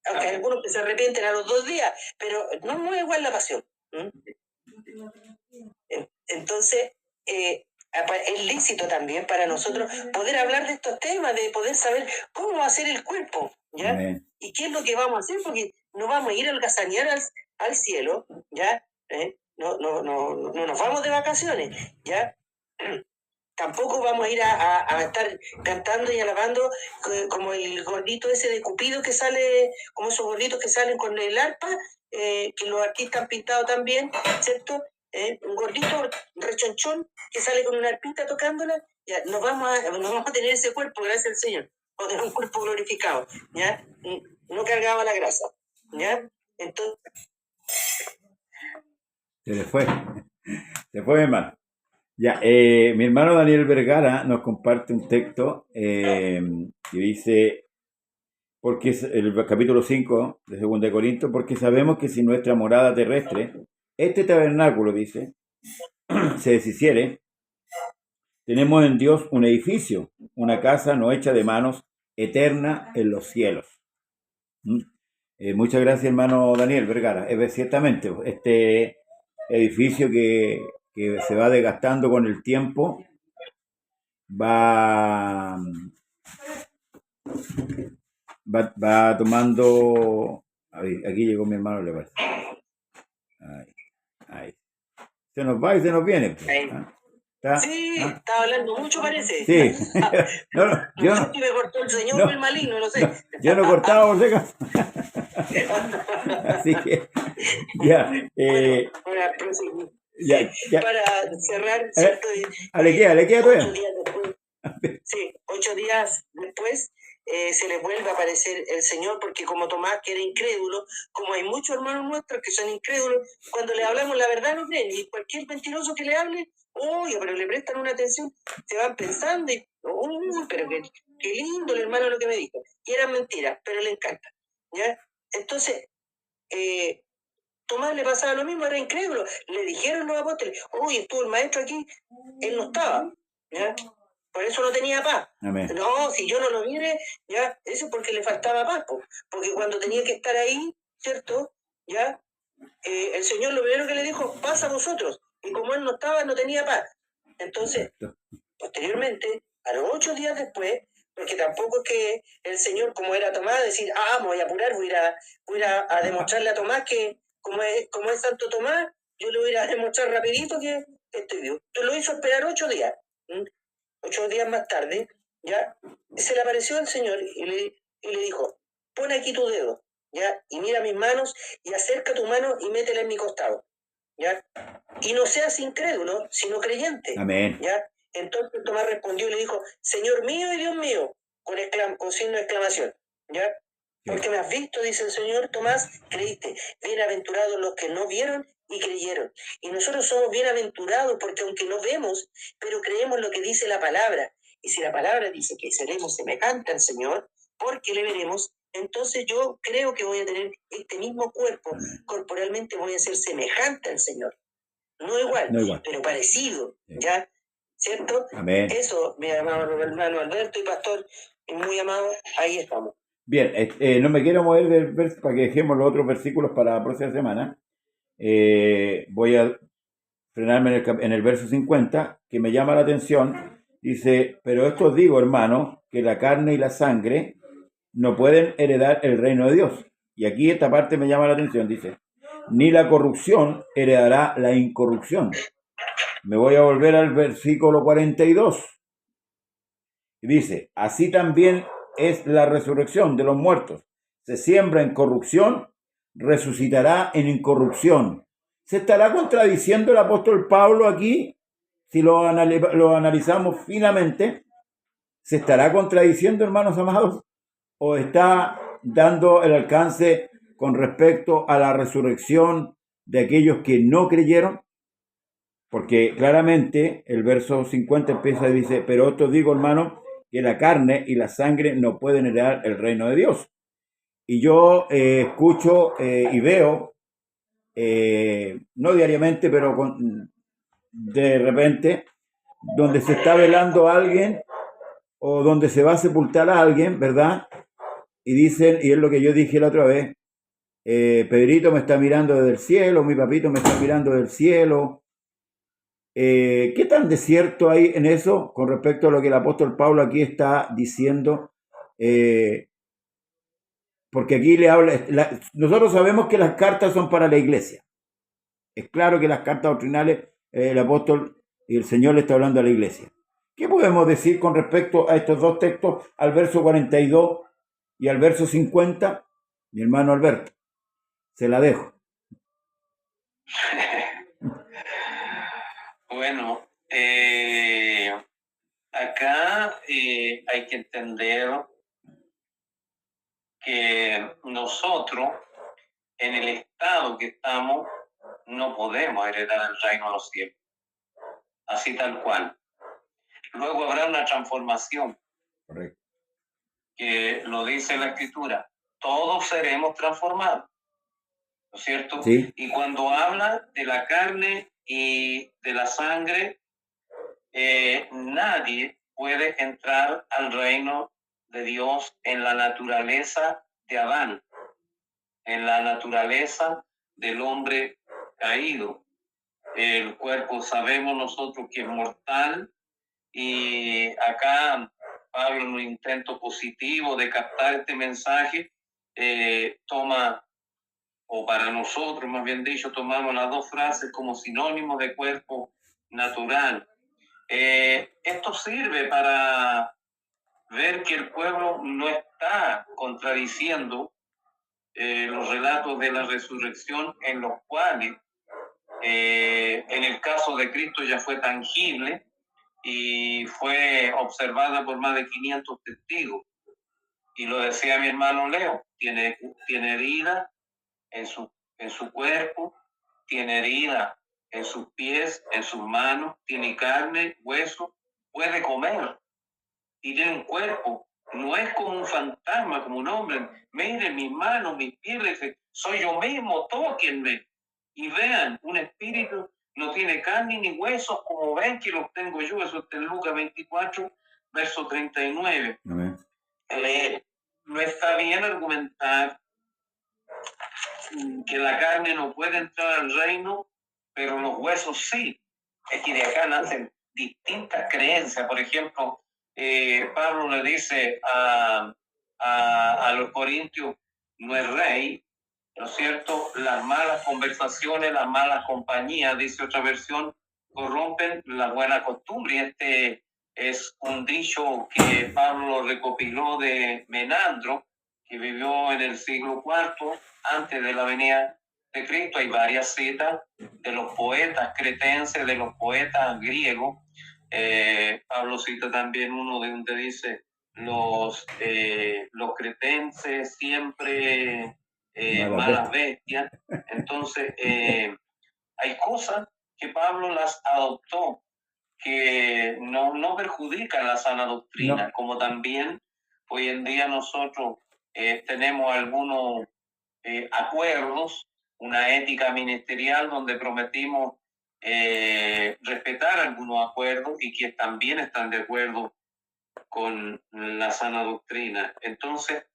Aunque hay algunos que se arrepienten a los 2 días, pero no mueve igual la pasión. Entonces, es lícito también para nosotros poder hablar de estos temas, de poder saber cómo va a ser el cuerpo, ¿ya? Amén. Y qué es lo que vamos a hacer, porque no vamos a ir a algazanear al cielo, ¿ya? no nos vamos de vacaciones, ¿ya? Tampoco vamos a ir a estar cantando y alabando como el gordito ese de Cupido que sale, como esos gorditos que salen con el arpa, que los artistas han pintado también, ¿cierto? Un gordito rechonchón que sale con una arpita tocándola, ya, no vamos a tener ese cuerpo, gracias al Señor, vamos a tener un cuerpo glorificado, ¿ya? No cargaba la grasa, ¿ya? Entonces... Se le fue. Se fue mi hermano. Ya, mi hermano Daniel Vergara nos comparte un texto que dice, porque es el capítulo 5 de 2 de Corintios, porque sabemos que si nuestra morada terrestre, este tabernáculo, dice, se deshiciere, tenemos en Dios un edificio, una casa no hecha de manos, eterna en los cielos. Muchas gracias, hermano Daniel Vergara. Ciertamente, este edificio que se va desgastando con el tiempo, va tomando... Aquí llegó mi hermano, le parece. Ahí. Se nos va y se nos viene. Sí, estaba hablando mucho, parece. Sí. Yo no. Me cortó el señor el maligno, no sé. Yo no cortaba, por si acaso. Así que, ya. Para cerrar, ¿cierto? ¿Le queda todavía? 8 días después, sí, 8 días después se les vuelve a aparecer el Señor, porque como Tomás, que era incrédulo, como hay muchos hermanos nuestros que son incrédulos, cuando le hablamos la verdad no creen, y cualquier mentiroso que le hable, oye, pero le prestan una atención, se van pensando, y, pero qué lindo el hermano lo que me dijo, y era mentira, pero le encanta, ¿ya? Entonces, Tomás le pasaba lo mismo, era incrédulo. Le dijeron los apóstoles, uy, estuvo el maestro aquí, él no estaba, ¿ya? Por eso no tenía paz. Amén. No, si yo no lo viere, ya, eso es porque le faltaba paz, porque cuando tenía que estar ahí, ¿cierto? Ya, el Señor lo primero que le dijo, paz a vosotros, y como él no estaba, no tenía paz. Entonces, posteriormente, a los 8 días después, porque tampoco es que el Señor, como era Tomás, decir, me voy a apurar, voy a ir a demostrarle a Tomás que como es Santo Tomás, yo le voy a demostrar rapidito que estoy vivo. Entonces lo hizo esperar 8 días. 8 días más tarde, ya, se le apareció el Señor y le dijo, pon aquí tu dedo, ya, y mira mis manos, y acerca tu mano y métela en mi costado, ya, y no seas incrédulo, sino creyente. Amén. Ya. Entonces Tomás respondió y le dijo, Señor mío y Dios mío, con signo de exclamación, ¿ya? Porque me has visto, dice el Señor, Tomás, creíste. Bienaventurados los que no vieron y creyeron. Y nosotros somos bienaventurados porque aunque no vemos, pero creemos lo que dice la palabra. Y si la palabra dice que seremos semejantes al Señor, porque le veremos, entonces yo creo que voy a tener este mismo cuerpo. Corporalmente voy a ser semejante al Señor. No igual, pero parecido, ¿ya? ¿Cierto? Amén. Eso, mi amado hermano Alberto y pastor, muy amado, ahí estamos. Bien, no me quiero mover del verso para que dejemos los otros versículos para la próxima semana. Voy a frenarme en el verso 50, que me llama la atención. Dice, pero esto os digo, hermano, que la carne y la sangre no pueden heredar el reino de Dios. Y aquí esta parte me llama la atención, dice, ni la corrupción heredará la incorrupción. Me voy a volver al versículo 42. Y dice, así también es la resurrección de los muertos. Se siembra en corrupción, resucitará en incorrupción. ¿Se estará contradiciendo el apóstol Pablo aquí? Si lo analizamos finamente, ¿se estará contradiciendo, hermanos amados? ¿O está dando el alcance con respecto a la resurrección de aquellos que no creyeron? Porque claramente el verso 50 empieza y dice, pero esto digo, hermano, que la carne y la sangre no pueden heredar el reino de Dios. Y yo escucho y veo, no diariamente, pero de repente, donde se está velando a alguien o donde se va a sepultar a alguien, ¿verdad? Y dicen, y es lo que yo dije la otra vez, Pedrito me está mirando desde el cielo, mi papito me está mirando del cielo. ¿Qué tan de cierto hay en eso con respecto a lo que el apóstol Pablo aquí está diciendo? Porque aquí le habla, nosotros sabemos que las cartas son para la iglesia. Es claro que las cartas doctrinales, el apóstol y el Señor le está hablando a la iglesia. ¿Qué podemos decir con respecto a estos dos textos, al verso 42 y al verso 50? Mi hermano Alberto, se la dejo. Bueno, acá hay que entender que nosotros, en el estado que estamos, no podemos heredar el reino de los cielos, así tal cual. Luego habrá una transformación. Correcto. Que lo dice la Escritura, todos seremos transformados, ¿no es cierto? Sí. Y cuando habla de la carne y de la sangre, nadie puede entrar al reino de Dios en la naturaleza de Adán, en la naturaleza del hombre caído. El cuerpo sabemos nosotros que es mortal, y acá Pablo, en un intento positivo de captar este mensaje, toma, o para nosotros más bien dicho, tomamos las dos frases como sinónimos de cuerpo natural. Esto sirve para ver que el pueblo no está contradiciendo los relatos de la resurrección, en los cuales en el caso de Cristo ya fue tangible y fue observada por más de 500 testigos. Y lo decía mi hermano Leo, tiene herida en su cuerpo, tiene herida en sus pies, en sus manos, tiene carne, hueso, puede comer y tiene un cuerpo. No es como un fantasma, como un hombre. Miren mis manos, mis pies, soy yo mismo, tóquenme y vean, un espíritu no tiene carne ni huesos como ven que los tengo yo. Eso está en Lucas 24, verso 39. Amén. No está bien argumentar que la carne no puede entrar al reino, pero los huesos sí. Es que de acá nacen distintas creencias. Por ejemplo, Pablo le dice a los corintios, no es rey, ¿no es cierto? Las malas conversaciones, las malas compañías, dice otra versión, corrompen la buena costumbre. Este es un dicho que Pablo recopiló de Menandro, que vivió en el siglo IV, antes de la venida de Cristo. Hay varias citas de los poetas cretenses, de los poetas griegos. Pablo cita también uno de donde dice, los cretenses siempre malas bestias. Entonces, hay cosas que Pablo las adoptó, que no perjudican la sana doctrina, como también hoy en día nosotros tenemos algunos acuerdos, una ética ministerial donde prometimos respetar algunos acuerdos y que también están de acuerdo con la sana doctrina. Entonces,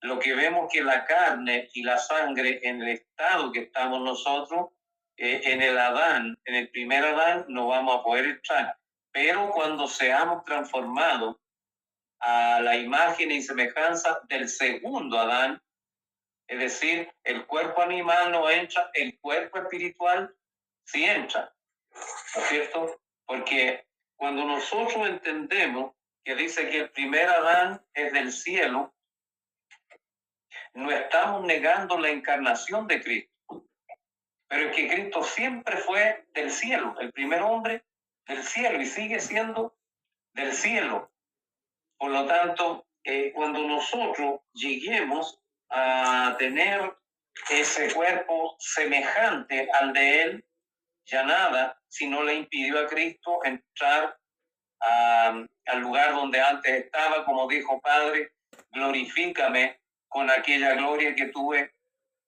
lo que vemos que la carne y la sangre en el estado que estamos nosotros, en el Adán, en el primer Adán, no vamos a poder entrar. Pero cuando seamos transformados a la imagen y semejanza del segundo Adán, es decir, el cuerpo animal no entra, el cuerpo espiritual sí entra, ¿no es cierto? Porque cuando nosotros entendemos que dice que el primer Adán es del cielo, no estamos negando la encarnación de Cristo, pero es que Cristo siempre fue del cielo, el primer hombre del cielo, y sigue siendo del cielo. Por lo tanto, cuando nosotros lleguemos a tener ese cuerpo semejante al de él, ya nada, si no le impidió a Cristo entrar al lugar donde antes estaba, como dijo Padre, glorifícame con aquella gloria que tuve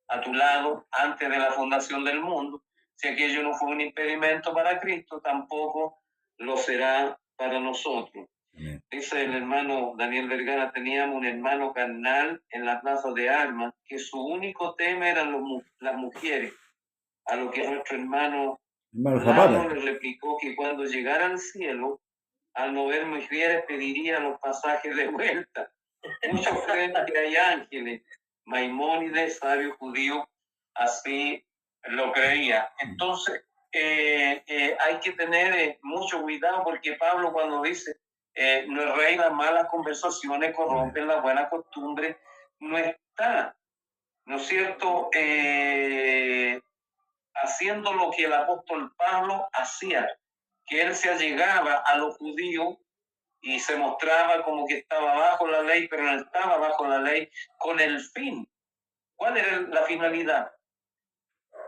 a tu lado antes de la fundación del mundo. Si aquello no fue un impedimento para Cristo, tampoco lo será para nosotros. Amén. Dice el hermano Daniel Vergara, teníamos un hermano carnal en la plaza de armas, que su único tema eran las mujeres, a lo que nuestro hermano Lalo le replicó que cuando llegara al cielo, al no ver mujeres, pediría los pasajes de vuelta. Muchos creen que hay ángeles. Maimónides, sabio judío, así lo creía. Entonces, hay que tener mucho cuidado, porque Pablo, cuando dice no es rey, las malas conversaciones corrompen la buena costumbre, no está, ¿no es cierto?, haciendo lo que el apóstol Pablo hacía, que él se allegaba a los judíos y se mostraba como que estaba bajo la ley, pero no estaba bajo la ley, con el fin. ¿Cuál era la finalidad?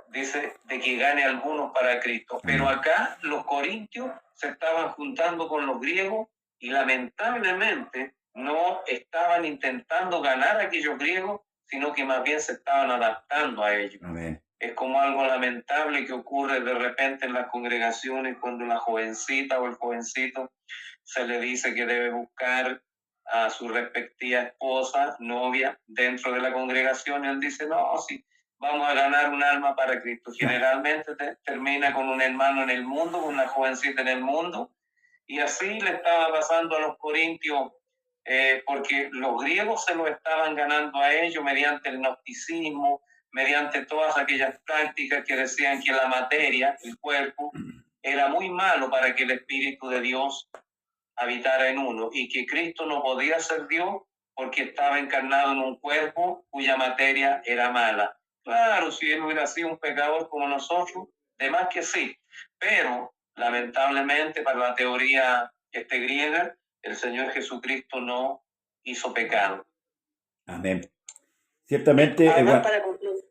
Dice, de que gane algunos para Cristo. Pero acá los corintios se estaban juntando con los griegos y lamentablemente no estaban intentando ganar a aquellos griegos, sino que más bien se estaban adaptando a ellos. Amén. Es como algo lamentable que ocurre de repente en las congregaciones, cuando la jovencita o el jovencito se le dice que debe buscar a su respectiva esposa, novia, dentro de la congregación, y él dice, no, sí, vamos a ganar un alma para Cristo. Generalmente termina con un hermano en el mundo, con una jovencita en el mundo, y así le estaba pasando a los corintios, porque los griegos se lo estaban ganando a ellos mediante el gnosticismo, mediante todas aquellas prácticas que decían que la materia, el cuerpo, era muy malo para que el Espíritu de Dios habitara en uno, y que Cristo no podía ser Dios porque estaba encarnado en un cuerpo cuya materia era mala. Claro, si él hubiera sido un pecador como nosotros, de más que sí, pero lamentablemente para la teoría griega, el Señor Jesucristo no hizo pecado. Amén. Ciertamente, Además, para concluir,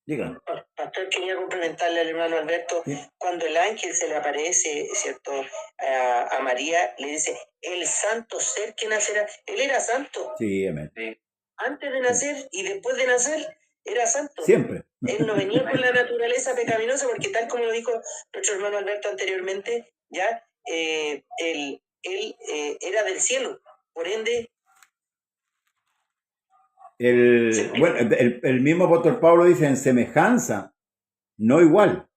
dígame. Pastor, quería complementarle al hermano Alberto, ¿Sí? Cuando el ángel se le aparece, ¿cierto?, a María, le dice, el santo ser que nacerá. Él era santo. Sí, amén. Sí. Antes de nacer y después de nacer, era santo. Siempre. Él no venía con la naturaleza pecaminosa, porque tal como lo dijo nuestro hermano Alberto anteriormente, ya él era del cielo. Por ende, el mismo apóstol Pablo dice en semejanza, no igual.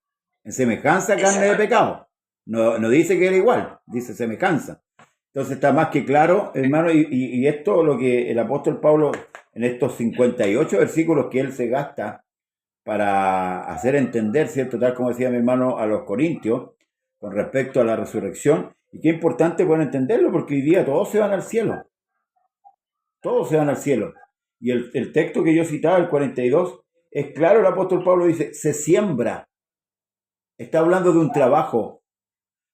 En semejanza carne de pecado. No dice que era igual, dice semejanza. Entonces está más que claro, hermano, y esto lo que el apóstol Pablo en estos 58 versículos que él se gasta para hacer entender, ¿cierto? Tal como decía mi hermano a los corintios, con respecto a la resurrección, y qué importante poder entenderlo, porque hoy día todos se van al cielo. Todos se van al cielo. Y el texto que yo citaba, el 42, es claro, el apóstol Pablo dice, se siembra. Está hablando de un trabajo.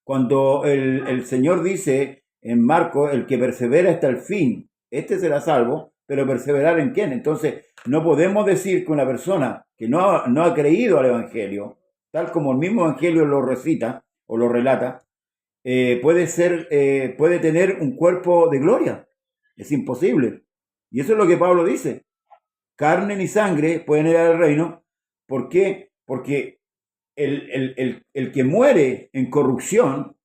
Cuando el Señor dice en Marcos, el que persevera hasta el fin, este será salvo, pero perseverar ¿en quién? Entonces, no podemos decir que una persona que no ha creído al Evangelio, tal como el mismo Evangelio lo recita o lo relata, puede tener un cuerpo de gloria. Es imposible. Y eso es lo que Pablo dice. Carne ni sangre pueden ir al reino. ¿Por qué? Porque el que muere en corrupción,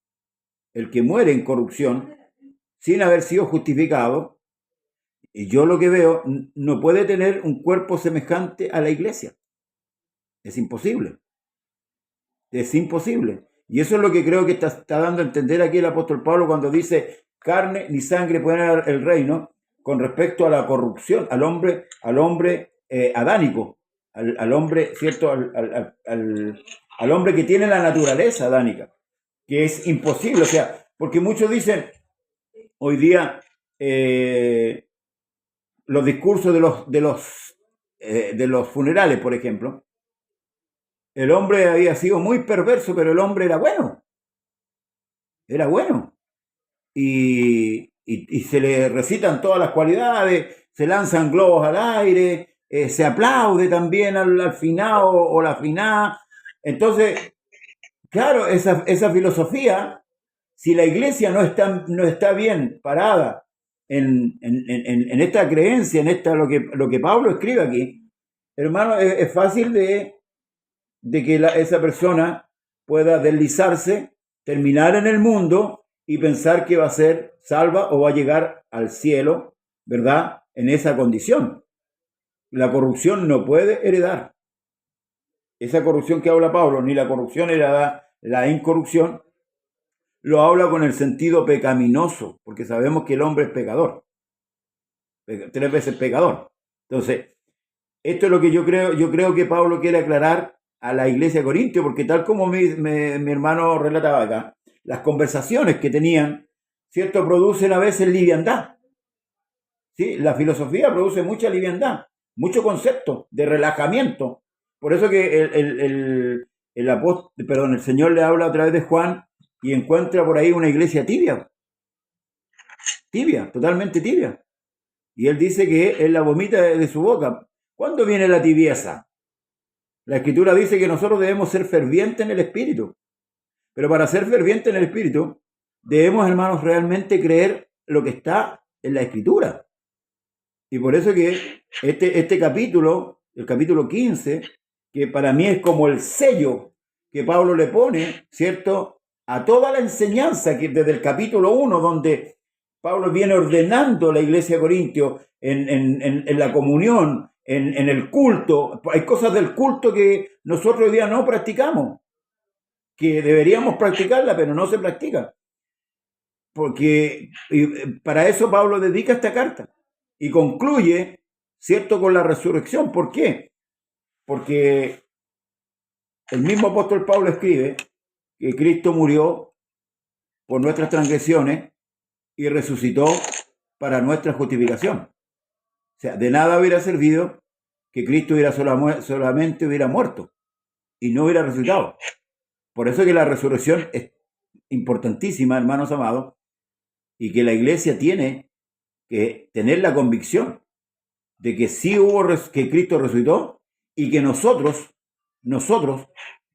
sin haber sido justificado, y yo lo que veo, no puede tener un cuerpo semejante a la iglesia. Es imposible. Es imposible. Y eso es lo que creo que está dando a entender aquí el apóstol Pablo cuando dice carne ni sangre pueden ir al reino, con respecto a la corrupción, al hombre adánico, al hombre, ¿cierto? Al hombre que tiene la naturaleza adánica, que es imposible. O sea, porque muchos dicen hoy día los discursos de los funerales, por ejemplo, el hombre había sido muy perverso, pero el hombre era bueno. Era bueno. Y se le recitan todas las cualidades, se lanzan globos al aire, se aplaude también al finado o la finada. Entonces, claro, esa filosofía, si la iglesia no está bien parada en esta creencia, en lo que Pablo escribe aquí, hermano, es fácil de que esa persona pueda deslizarse, terminar en el mundo y pensar que va a ser salva o va a llegar al cielo, ¿verdad? En esa condición. La corrupción no puede heredar. Esa corrupción que habla Pablo, ni la corrupción heredada, la incorrupción, lo habla con el sentido pecaminoso, porque sabemos que el hombre es pecador. 3 veces pecador. Entonces, esto es lo que yo creo que Pablo quiere aclarar a la iglesia de Corintio, porque tal como mi hermano relataba acá, las conversaciones que tenían, ¿cierto?, producen a veces liviandad. ¿Sí? La filosofía produce mucha liviandad, mucho concepto de relajamiento. Por eso que el Señor le habla a través de Juan y encuentra por ahí una iglesia tibia, totalmente tibia. Y él dice que él la vomita de su boca. ¿Cuándo viene la tibieza? La Escritura dice que nosotros debemos ser fervientes en el Espíritu. Pero para ser fervientes en el Espíritu, debemos, hermanos, realmente creer lo que está en la Escritura. Y por eso que este capítulo, el capítulo 15, que para mí es como el sello que Pablo le pone, ¿cierto?, a toda la enseñanza que desde el capítulo 1, donde Pablo viene ordenando la iglesia de Corintio en la comunión, en el culto. Hay cosas del culto que nosotros hoy día no practicamos, que deberíamos practicarla, pero no se practica. Porque para eso Pablo dedica esta carta y concluye, ¿cierto?, con la resurrección. ¿Por qué? Porque el mismo apóstol Pablo escribe que Cristo murió por nuestras transgresiones y resucitó para nuestra justificación. O sea, de nada hubiera servido que Cristo solamente hubiera muerto y no hubiera resucitado. Por eso que la resurrección es importantísima, hermanos amados, y que la iglesia tiene que tener la convicción de que sí que Cristo resucitó y que nosotros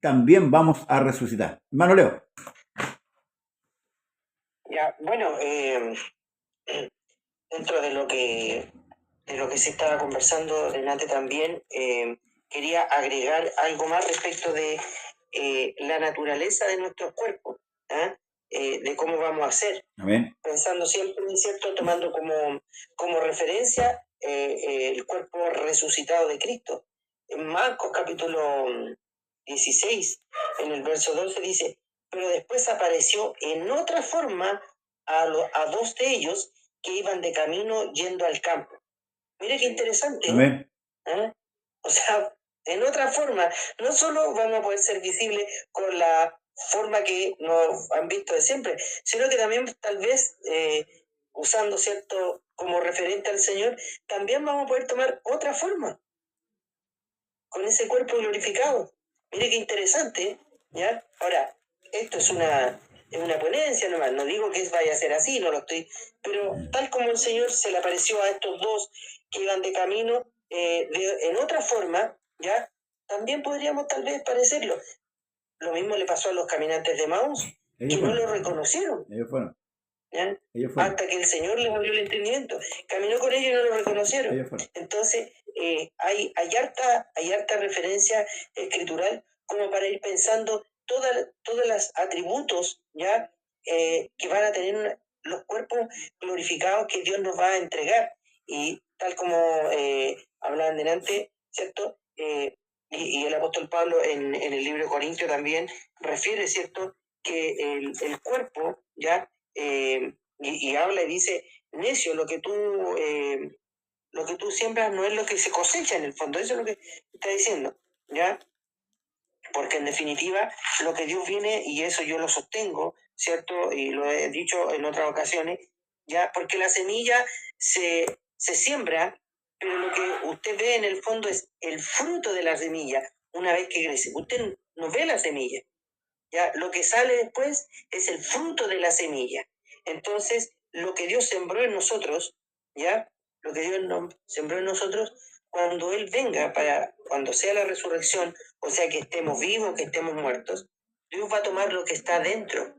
también vamos a resucitar. Hermano Leo. Ya, bueno, dentro de lo que se estaba conversando delante también, quería agregar algo más respecto de la naturaleza de nuestros cuerpos, de cómo vamos a ser. Amén. Pensando siempre, ¿cierto?, tomando como referencia el cuerpo resucitado de Cristo. En Marcos capítulo 16, en el verso 12 dice: pero después apareció en otra forma a dos de ellos que iban de camino yendo al campo. Mire qué interesante. Amén. O sea, en otra forma, no solo vamos a poder ser visibles con la forma que nos han visto de siempre, sino que también tal vez usando, ¿cierto?, como referente al Señor, también vamos a poder tomar otra forma con ese cuerpo glorificado. Mire qué interesante, ¿ya? Ahora, esto es una ponencia nomás, no digo que vaya a ser así, no lo estoy, pero tal como el Señor se le apareció a estos dos que iban de camino en otra forma, ¿ya?, también podríamos tal vez parecerlo. Lo mismo le pasó a los caminantes de Maús, que no lo reconocieron. Ellos fueron. ¿Ya? Hasta que el Señor les abrió el entendimiento. Caminó con ellos y no lo reconocieron. Entonces, hay harta referencia escritural como para ir pensando todos los atributos, ¿ya?, que van a tener los cuerpos glorificados que Dios nos va a entregar. Y tal como hablaban delante, ¿cierto? Y el apóstol Pablo en el libro de Corintios también refiere, ¿cierto?, que el cuerpo, ¿ya?, y habla y dice: necio, lo que tú siembras no es lo que se cosecha en el fondo. Eso es lo que está diciendo, ¿ya? Porque en definitiva lo que Dios viene, y eso yo lo sostengo, ¿cierto?, y lo he dicho en otras ocasiones, ¿ya? Porque la semilla se siembra, pero lo que usted ve en el fondo es el fruto de la semilla una vez que crece. Usted no ve la semilla, ¿ya? Lo que sale después es el fruto de la semilla. Entonces, lo que Dios sembró en nosotros, ¿ya?, lo que Dios sembró en nosotros, cuando Él venga, cuando sea la resurrección, o sea, que estemos vivos, que estemos muertos, Dios va a tomar lo que está dentro,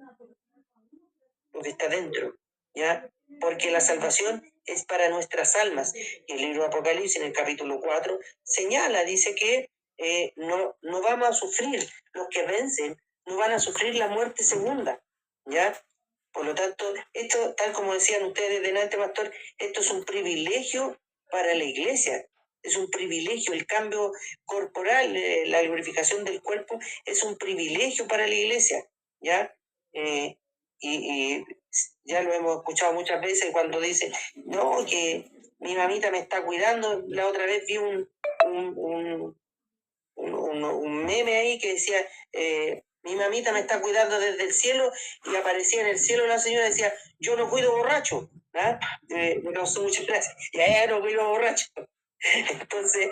¿ya? Porque la salvación es para nuestras almas. Y el libro de Apocalipsis, en el capítulo 4, señala, dice que no vamos a sufrir, los que vencen no van a sufrir la muerte segunda, ¿ya? Por lo tanto, esto, tal como decían ustedes delante, pastor, esto es un privilegio para la iglesia. Es un privilegio, el cambio corporal, la glorificación del cuerpo es un privilegio para la iglesia, ¿ya? Y ya lo hemos escuchado muchas veces cuando dicen: no, que mi mamita me está cuidando. La otra vez vi un un meme ahí que decía, mi mamita me está cuidando desde el cielo, y aparecía en el cielo la señora y decía, yo no cuido borracho, ¿ah? No soy muchas gracias, y a ella no cuido borracho. Entonces,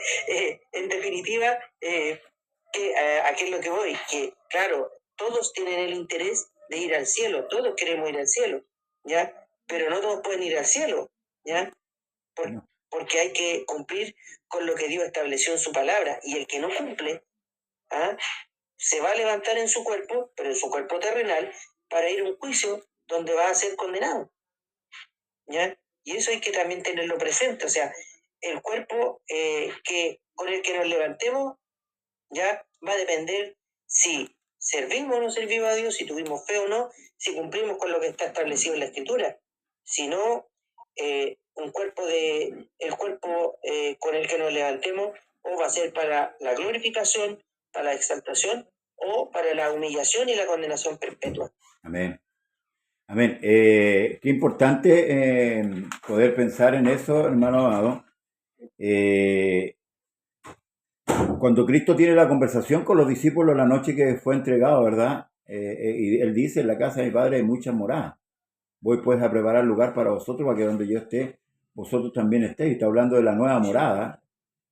en definitiva, ¿a qué es lo que voy? Que, claro, todos tienen el interés de ir al cielo, todos queremos ir al cielo, ¿ya? Pero no todos pueden ir al cielo, ¿ya? Porque hay que cumplir con lo que Dios estableció en su palabra, y el que no cumple, ¿ah? Se va a levantar en su cuerpo, pero en su cuerpo terrenal, para ir a un juicio donde va a ser condenado, ¿ya? Y eso hay que también tenerlo presente, o sea, el cuerpo con el que nos levantemos ya va a depender si servimos o no servimos a Dios, si tuvimos fe o no, si cumplimos con lo que está establecido en la Escritura. Si no, el cuerpo con el que nos levantemos o va a ser para la glorificación, para la exaltación, o para la humillación y la condenación perpetua. Amén. Amén. Qué importante poder pensar en eso, hermano amado. Cuando Cristo tiene la conversación con los discípulos la noche que fue entregado, ¿verdad? Y Él dice, en la casa de mi Padre hay muchas moradas. Voy pues a preparar lugar para vosotros, para que donde yo esté, vosotros también estéis. Está hablando de la nueva morada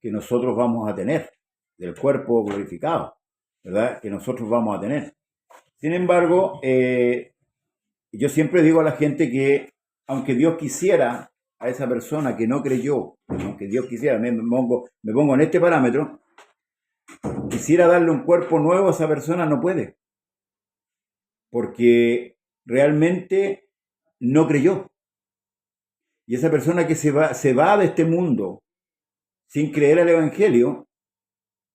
que nosotros vamos a tener, del cuerpo glorificado, ¿verdad? Que nosotros vamos a tener. Sin embargo, yo siempre digo a la gente que, aunque Dios quisiera a esa persona que no creyó, aunque Dios quisiera, me pongo en este parámetro, quisiera darle un cuerpo nuevo a esa persona, no puede. Porque realmente no creyó. Y esa persona que se va de este mundo sin creer al Evangelio,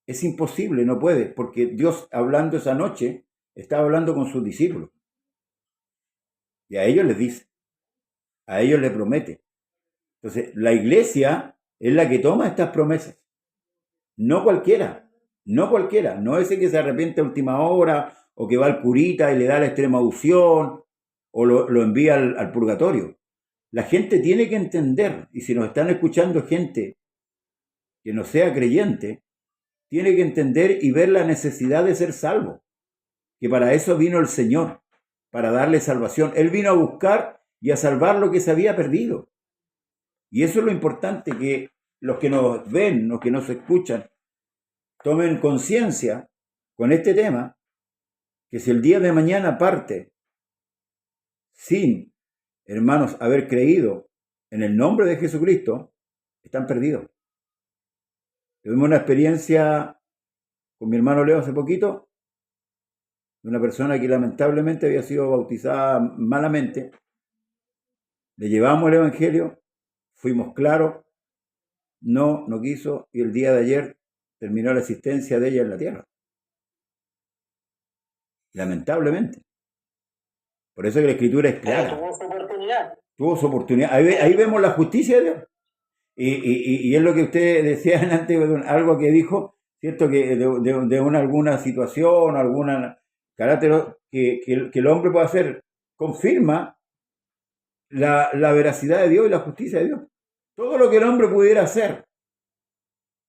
es imposible, no puede. Porque Dios, hablando esa noche, estaba hablando con sus discípulos. Y a ellos les dice, a ellos les promete. Entonces, la iglesia es la que toma estas promesas. No cualquiera, no ese que se arrepiente a última hora, o que va al curita y le da la extrema unción, o lo envía al purgatorio. La gente tiene que entender, y si nos están escuchando gente que no sea creyente, tiene que entender y ver la necesidad de ser salvo. Que para eso vino el Señor, para darle salvación. Él vino a buscar y a salvar lo que se había perdido. Y eso es lo importante, que los que nos ven, los que nos escuchan, tomen conciencia con este tema, que si el día de mañana parte sin, hermanos, haber creído en el nombre de Jesucristo, están perdidos. Tuvimos una experiencia con mi hermano Leo hace poquito, de una persona que lamentablemente había sido bautizada malamente. Le llevamos el Evangelio, fuimos claros, no quiso, y el día de ayer terminó la existencia de ella en la tierra. Lamentablemente. Por eso que la Escritura es clara. Tuvo su oportunidad. Ahí vemos la justicia de Dios. Y es lo que usted decía antes, algo que dijo, ¿cierto? Que de alguna situación, alguna carácter que el hombre puede hacer, confirma la veracidad de Dios y la justicia de Dios. Todo lo que el hombre pudiera hacer,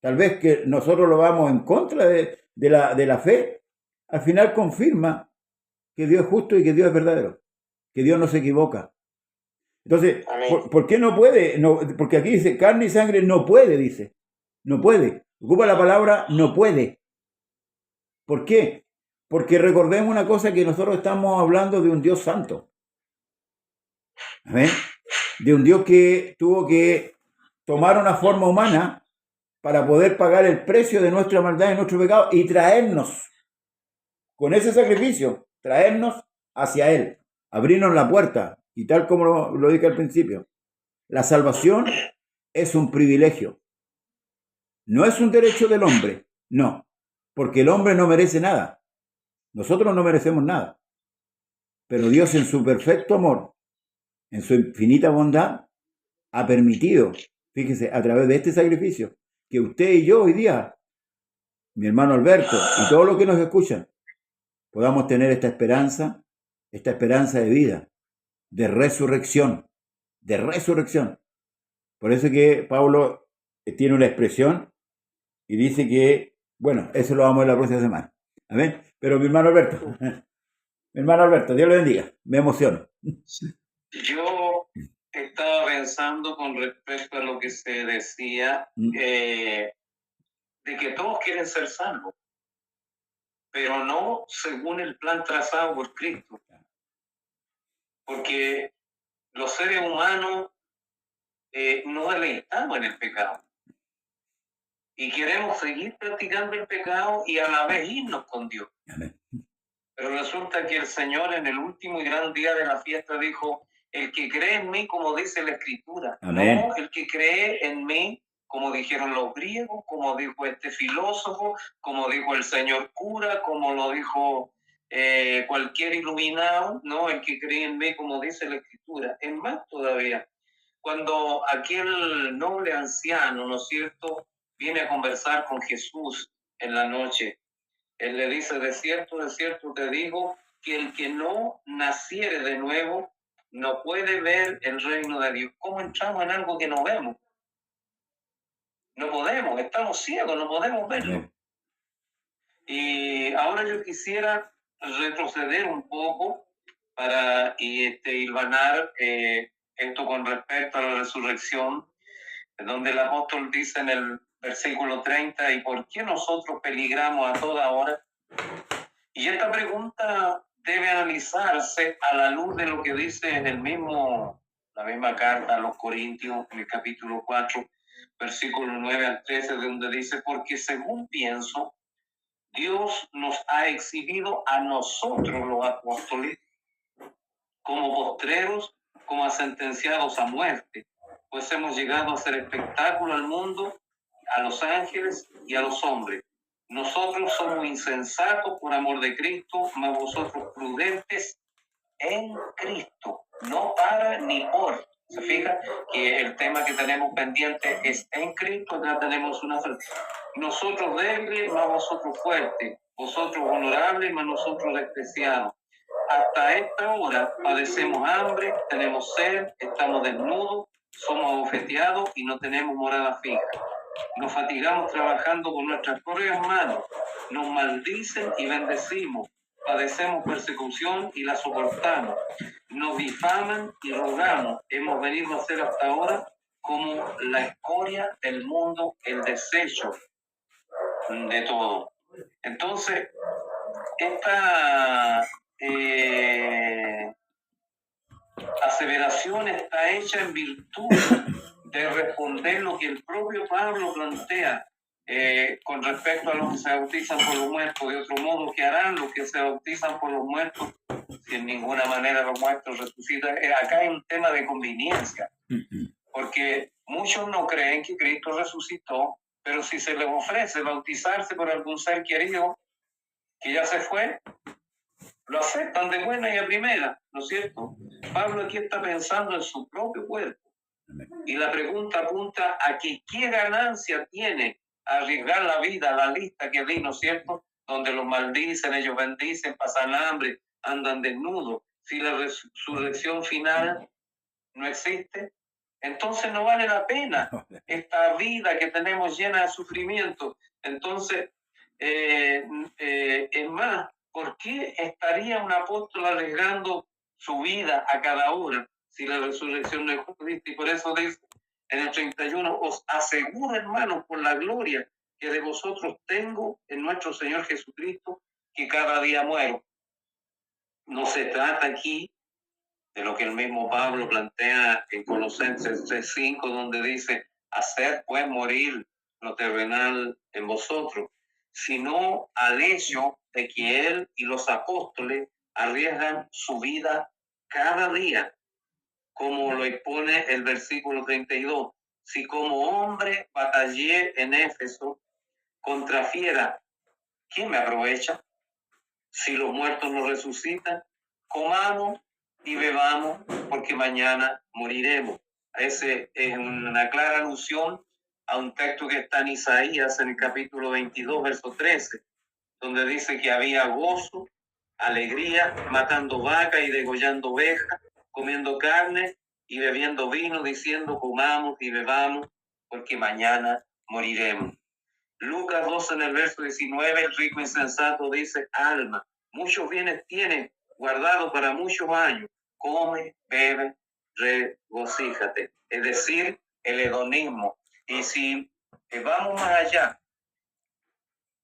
tal vez que nosotros lo vamos en contra de la fe, al final confirma que Dios es justo y que Dios es verdadero, que Dios no se equivoca. Entonces, ¿por qué no puede? No, porque aquí dice, carne y sangre no puede, dice. No puede. Ocupa la palabra no puede. ¿Por qué? Porque recordemos una cosa, que nosotros estamos hablando de un Dios santo. ¿Amén? De un Dios que tuvo que tomar una forma humana para poder pagar el precio de nuestra maldad y nuestro pecado y traernos, con ese sacrificio, traernos hacia Él, abrirnos la puerta. Y tal como lo dije al principio, la salvación es un privilegio. No es un derecho del hombre, no, porque el hombre no merece nada. Nosotros no merecemos nada. Pero Dios, en su perfecto amor, en su infinita bondad, ha permitido, fíjese, a través de este sacrificio, que usted y yo hoy día, mi hermano Alberto y todos los que nos escuchan, podamos tener esta esperanza de vida, de resurrección. Por eso que Pablo tiene una expresión y dice que Bueno, eso lo vamos a ver la próxima semana. Amén. Pero mi hermano Alberto, Dios le bendiga. Me emociono. Yo estaba pensando con respecto a lo que se decía de que todos quieren ser salvos, pero no según el plan trazado por Cristo. Porque los seres humanos no deleitamos en el pecado. Y queremos seguir practicando el pecado y a la vez irnos con Dios. Amén. Pero resulta que el Señor en el último y gran día de la fiesta dijo, el que cree en mí, como dice la Escritura, Amén. no el que cree en mí, como dijeron los griegos, como dijo este filósofo, como dijo el señor cura, como lo dijo cualquier iluminado, no, el que cree en mí, como dice la Escritura. Es más todavía, cuando aquel noble anciano, ¿no es cierto?, viene a conversar con Jesús en la noche, él le dice, de cierto te digo, que el que no naciere de nuevo no puede ver el reino de Dios. ¿Cómo entramos en algo que no vemos? No podemos, estamos ciegos, no podemos verlo. Y ahora yo quisiera retroceder un poco para hilvanar esto con respecto a la resurrección, donde el apóstol dice en el versículo 30, ¿y por qué nosotros peligramos a toda hora? Y esta pregunta debe analizarse a la luz de lo que dice en la misma carta a los Corintios, en el capítulo 4, versículo 9 al 13, donde dice, porque según pienso, Dios nos ha exhibido a nosotros los apóstoles como postreros, como a sentenciados a muerte, pues hemos llegado a hacer espectáculo al mundo, a los ángeles y a los hombres. Nosotros somos insensatos por amor de Cristo, mas vosotros prudentes en Cristo, no para ni por. ¿Se fija? Que el tema que tenemos pendiente es en Cristo, acá tenemos una frase. Nosotros débiles, mas vosotros fuertes. Vosotros honorables, mas nosotros despreciados. Hasta esta hora padecemos hambre, tenemos sed, estamos desnudos, somos abofeteados y no tenemos morada fija. Nos fatigamos trabajando con nuestras propias manos, nos maldicen y bendecimos, padecemos persecución y la soportamos, nos difaman y rogamos, hemos venido a ser hasta ahora como la escoria del mundo, el desecho de todo. Entonces, esta aseveración está hecha en virtud de responder lo que el propio Pablo plantea con respecto a los que se bautizan por los muertos. De otro modo, ¿qué harán los que se bautizan por los muertos si en ninguna manera los muertos resucitan? Acá hay un tema de conveniencia, porque muchos no creen que Cristo resucitó, pero si se les ofrece bautizarse por algún ser querido que ya se fue, lo aceptan de buena y a primera, ¿no es cierto? Pablo aquí está pensando en su propio cuerpo. Y la pregunta apunta a que qué ganancia tiene arriesgar la vida, la lista que di, ¿no es cierto? Donde los maldicen, ellos bendicen, pasan hambre, andan desnudos. Si la resurrección final no existe, entonces no vale la pena esta vida que tenemos llena de sufrimiento. Entonces, es más, ¿por qué estaría un apóstol arriesgando su vida a cada hora si la resurrección no existe? Y por eso dice en el 31, os aseguro, hermanos, por la gloria que de vosotros tengo en nuestro Señor Jesucristo, que cada día muero. No se trata aquí de lo que el mismo Pablo plantea en Colosenses 3:5, donde dice, hacer pues morir lo terrenal en vosotros, sino al hecho de que él y los apóstoles arriesgan su vida cada día, como lo expone el versículo 32. Si como hombre batallé en Éfeso contra fiera, ¿quién me aprovecha? Si los muertos no resucitan, comamos y bebamos, porque mañana moriremos. Ese es una clara alusión a un texto que está en Isaías, en el capítulo 22, verso 13, donde dice que había gozo, alegría, matando vacas y degollando ovejas, comiendo carne y bebiendo vino, diciendo comamos y bebamos, porque mañana moriremos. Lucas 12 en el verso 19, el rico insensato dice, alma, muchos bienes tienes guardados para muchos años, come, bebe, regocíjate. Es decir, el hedonismo. Y si vamos más allá,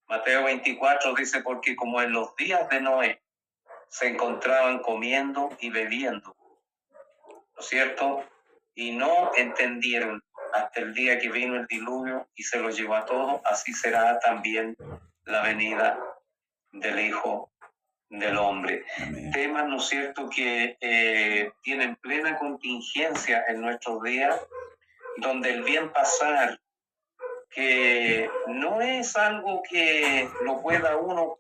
Mateo 24 dice, porque como en los días de Noé se encontraban comiendo y bebiendo, ¿no es cierto? Y no entendieron hasta el día que vino el diluvio y se lo llevó a todos, así será también la venida del Hijo del Hombre. Amén. Temas, ¿no es cierto?, que tienen plena contingencia en nuestros días, donde el bien pasar, que no es algo que lo pueda uno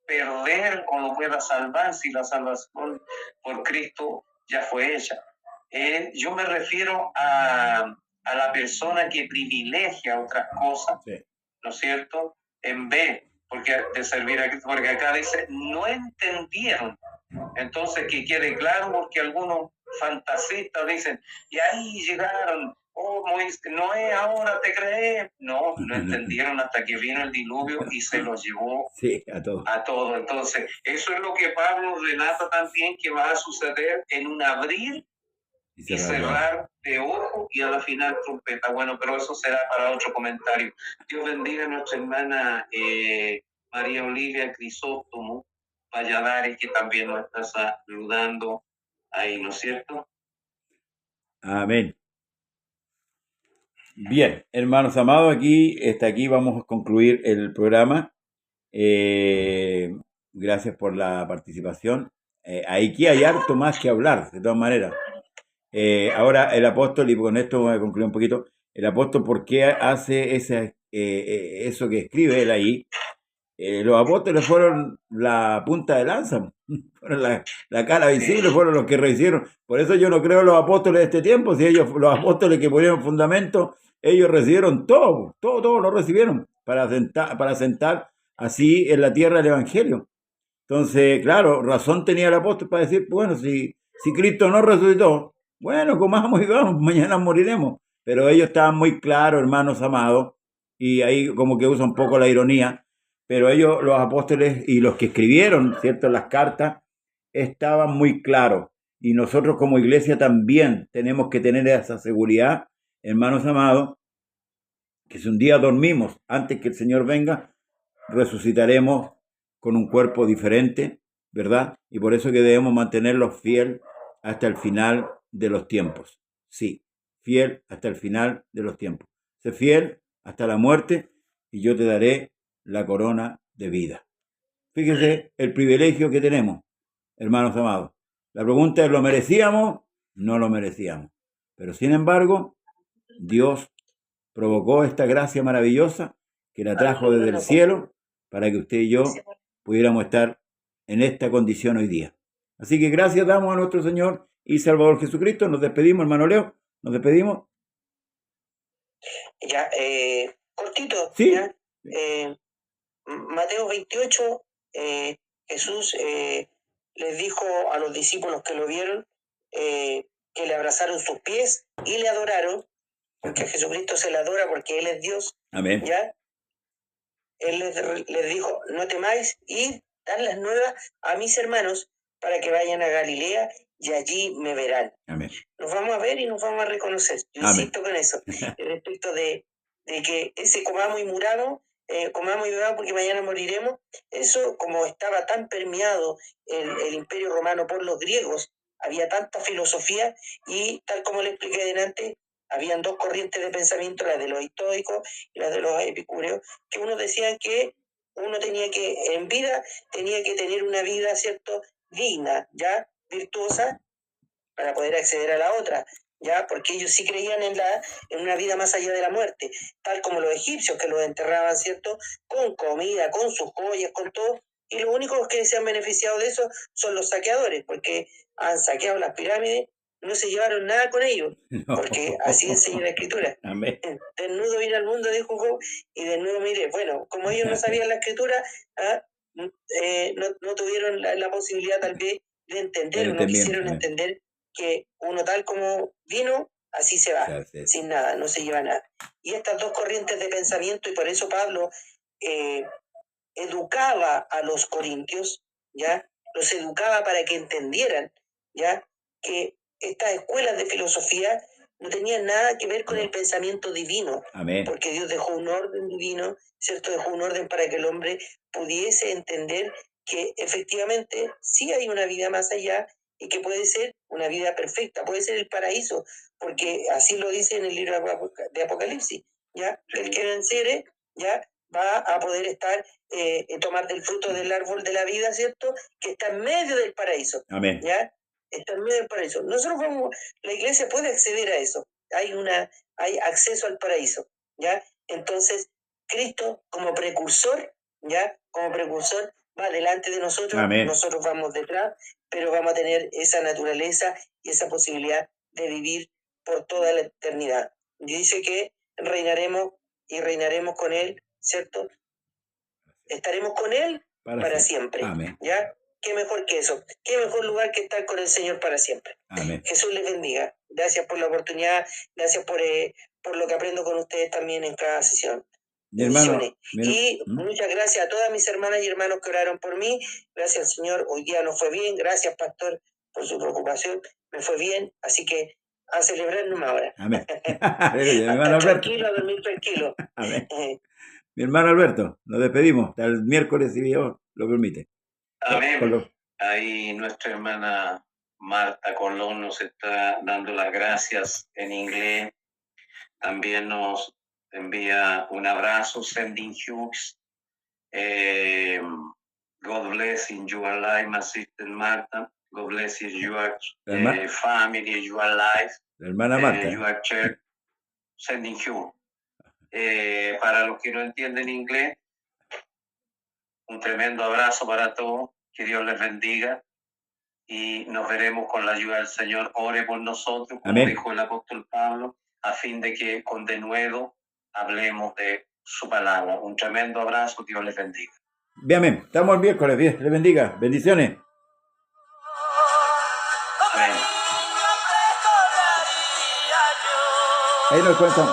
perder o lo pueda salvar si la salvación por Cristo ya fue hecha. Yo me refiero a la persona que privilegia otras cosas, Sí. ¿no es cierto?, en vez de servir a Cristo, porque acá dice, no entendieron. Entonces, que quede claro, porque algunos fantasistas dicen, y ahí llegaron, oh, Moisés, Noé, ahora te crees. No, no entendieron hasta que vino el diluvio y se los llevó Sí, a todos. a todos. Entonces, eso es lo que Pablo relata también que va a suceder en un abrir y cerrar de ojo y a la final trompeta. Bueno, pero eso será para otro comentario. Dios bendiga a nuestra hermana María Olivia Crisóstomo Valladares, que también nos está saludando ahí, ¿no es cierto? Amén. Bien, hermanos amados, aquí vamos a concluir el programa. Gracias por la participación. Aquí hay harto más que hablar, de todas maneras. Ahora el apóstol, y con esto voy a concluir un poquito, el apóstol, ¿por qué hace eso que escribe él ahí? Los apóstoles fueron la punta de lanza, fueron la cara visible, fueron los que rehicieron. Por eso yo no creo en los apóstoles de este tiempo, si ellos, los apóstoles que ponieron fundamento, ellos recibieron todo lo recibieron para sentar así en la tierra el evangelio. Entonces, claro, razón tenía el apóstol para decir, bueno, si Cristo no resucitó, bueno, comamos y vamos, mañana moriremos. Pero ellos estaban muy claros, hermanos amados, y ahí como que usa un poco la ironía, pero ellos, los apóstoles y los que escribieron, ¿cierto?, las cartas, estaban muy claros. Y nosotros como iglesia también tenemos que tener esa seguridad, hermanos amados, que si un día dormimos antes que el Señor venga, resucitaremos con un cuerpo diferente, ¿verdad? Y por eso que debemos mantenerlos fiel hasta el final de los tiempos. Sí, fiel hasta el final de los tiempos. Sé fiel hasta la muerte y yo te daré la corona de vida. Fíjese el privilegio que tenemos, hermanos amados. La pregunta es, ¿lo merecíamos? No lo merecíamos. Pero sin embargo, Dios provocó esta gracia maravillosa que la trajo desde el cielo para que usted y yo pudiéramos estar en esta condición hoy día. Así que gracias damos a nuestro Señor y Salvador Jesucristo. Nos despedimos, hermano Leo. Nos despedimos. Ya, cortito. Sí. ¿Ya? Mateo 28, Jesús les dijo a los discípulos que lo vieron que le abrazaron sus pies y le adoraron, porque a Jesucristo se le adora porque Él es Dios. Amén. ¿Ya? Él les dijo, no temáis, id, dan las nuevas a mis hermanos para que vayan a Galilea y allí me verán. Amén. Nos vamos a ver y nos vamos a reconocer. Yo insisto con eso, respecto de que ese comamos y muramos, comamos y bebamos porque mañana moriremos, eso como estaba tan permeado el Imperio Romano por los griegos, había tanta filosofía y tal como le expliqué delante, habían dos corrientes de pensamiento, la de los estoicos y la de los epicúreos, que unos decían que uno tenía que, en vida, tenía que tener una vida, ¿cierto?, digna, ya, virtuosa, para poder acceder a la otra, ya, porque ellos sí creían en una vida más allá de la muerte, tal como los egipcios que los enterraban, ¿cierto?, con comida, con sus joyas, con todo, y los únicos que se han beneficiado de eso son los saqueadores, porque han saqueado las pirámides, no se llevaron nada con ellos, porque así enseña la Escritura. Amén. Desnudo vine al mundo, dijo Job, y desnudo me iré. Bueno, como ellos no sabían la Escritura, no tuvieron la posibilidad tal vez de entender, o no quisieron entender que uno tal como vino, así se va, Sí. sin nada, no se lleva nada. Y estas dos corrientes de pensamiento, y por eso Pablo educaba a los corintios, ¿ya? Los educaba para que entendieran, ¿ya? Que estas escuelas de filosofía no tenían nada que ver con el pensamiento divino, Amén. porque Dios dejó un orden divino, ¿cierto? Dejó un orden para que el hombre pudiese entender que efectivamente sí hay una vida más allá y que puede ser una vida perfecta, puede ser el paraíso, porque así lo dice en el libro de Apocalipsis, ¿ya? El que venciere, ¿ya? Va a poder estar, tomar del fruto del árbol de la vida, ¿cierto? Que está en medio del paraíso, Amén. ¿ya? Está en medio del paraíso. Nosotros vamos, la iglesia puede acceder a eso, hay acceso al paraíso, ¿ya? Entonces, Cristo como precursor, ¿ya? Como precursor va delante de nosotros, Amén. nosotros vamos detrás, pero vamos a tener esa naturaleza y esa posibilidad de vivir por toda la eternidad. Y dice que reinaremos y reinaremos con Él, ¿cierto? Estaremos con Él para siempre. Amén. ¿Ya? ¿Qué mejor que eso? ¿Qué mejor lugar que estar con el Señor para siempre? Amén. Jesús les bendiga. Gracias por la oportunidad, gracias por lo que aprendo con ustedes también en cada sesión. Mi hermano, Y muchas gracias a todas mis hermanas y hermanos que oraron por mí. Gracias al Señor, hoy día nos fue bien. Gracias, pastor, por su preocupación. Me fue bien, así que a celebrar nomás ahora. Amén. Mi hermano Alberto. Tranquilo, a dormir tranquilo. Amén. Mi hermano Alberto, nos despedimos hasta el miércoles si Dios lo permite. Amén. Ahí nuestra hermana Marta Colón nos está dando las gracias en inglés. También nos envía un abrazo, sending hugs. God bless in your life, my sister Marta. God bless in your family, your life. La hermana Marta. Your church. Sending hugs. Para los que no entienden inglés, un tremendo abrazo para todos. Que Dios les bendiga. Y nos veremos con la ayuda del Señor. Ore por nosotros, como dijo el apóstol Pablo, a fin de que con denuedo hablemos de su palabra. Un tremendo abrazo, Dios les bendiga. Bien, amén. Estamos el miércoles, Dios les bendiga. Bendiciones. Amén. Ahí nos cuentan.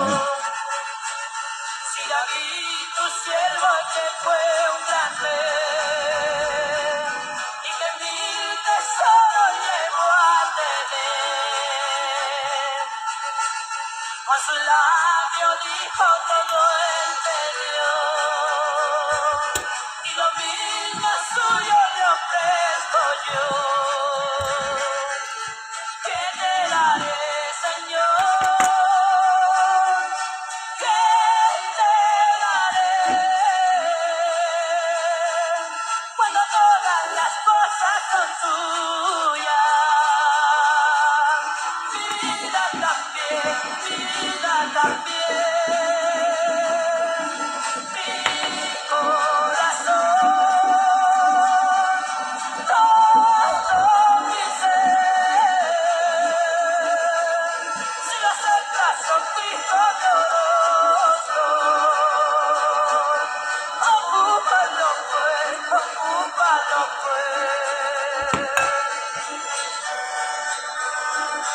Con su labio dijo todo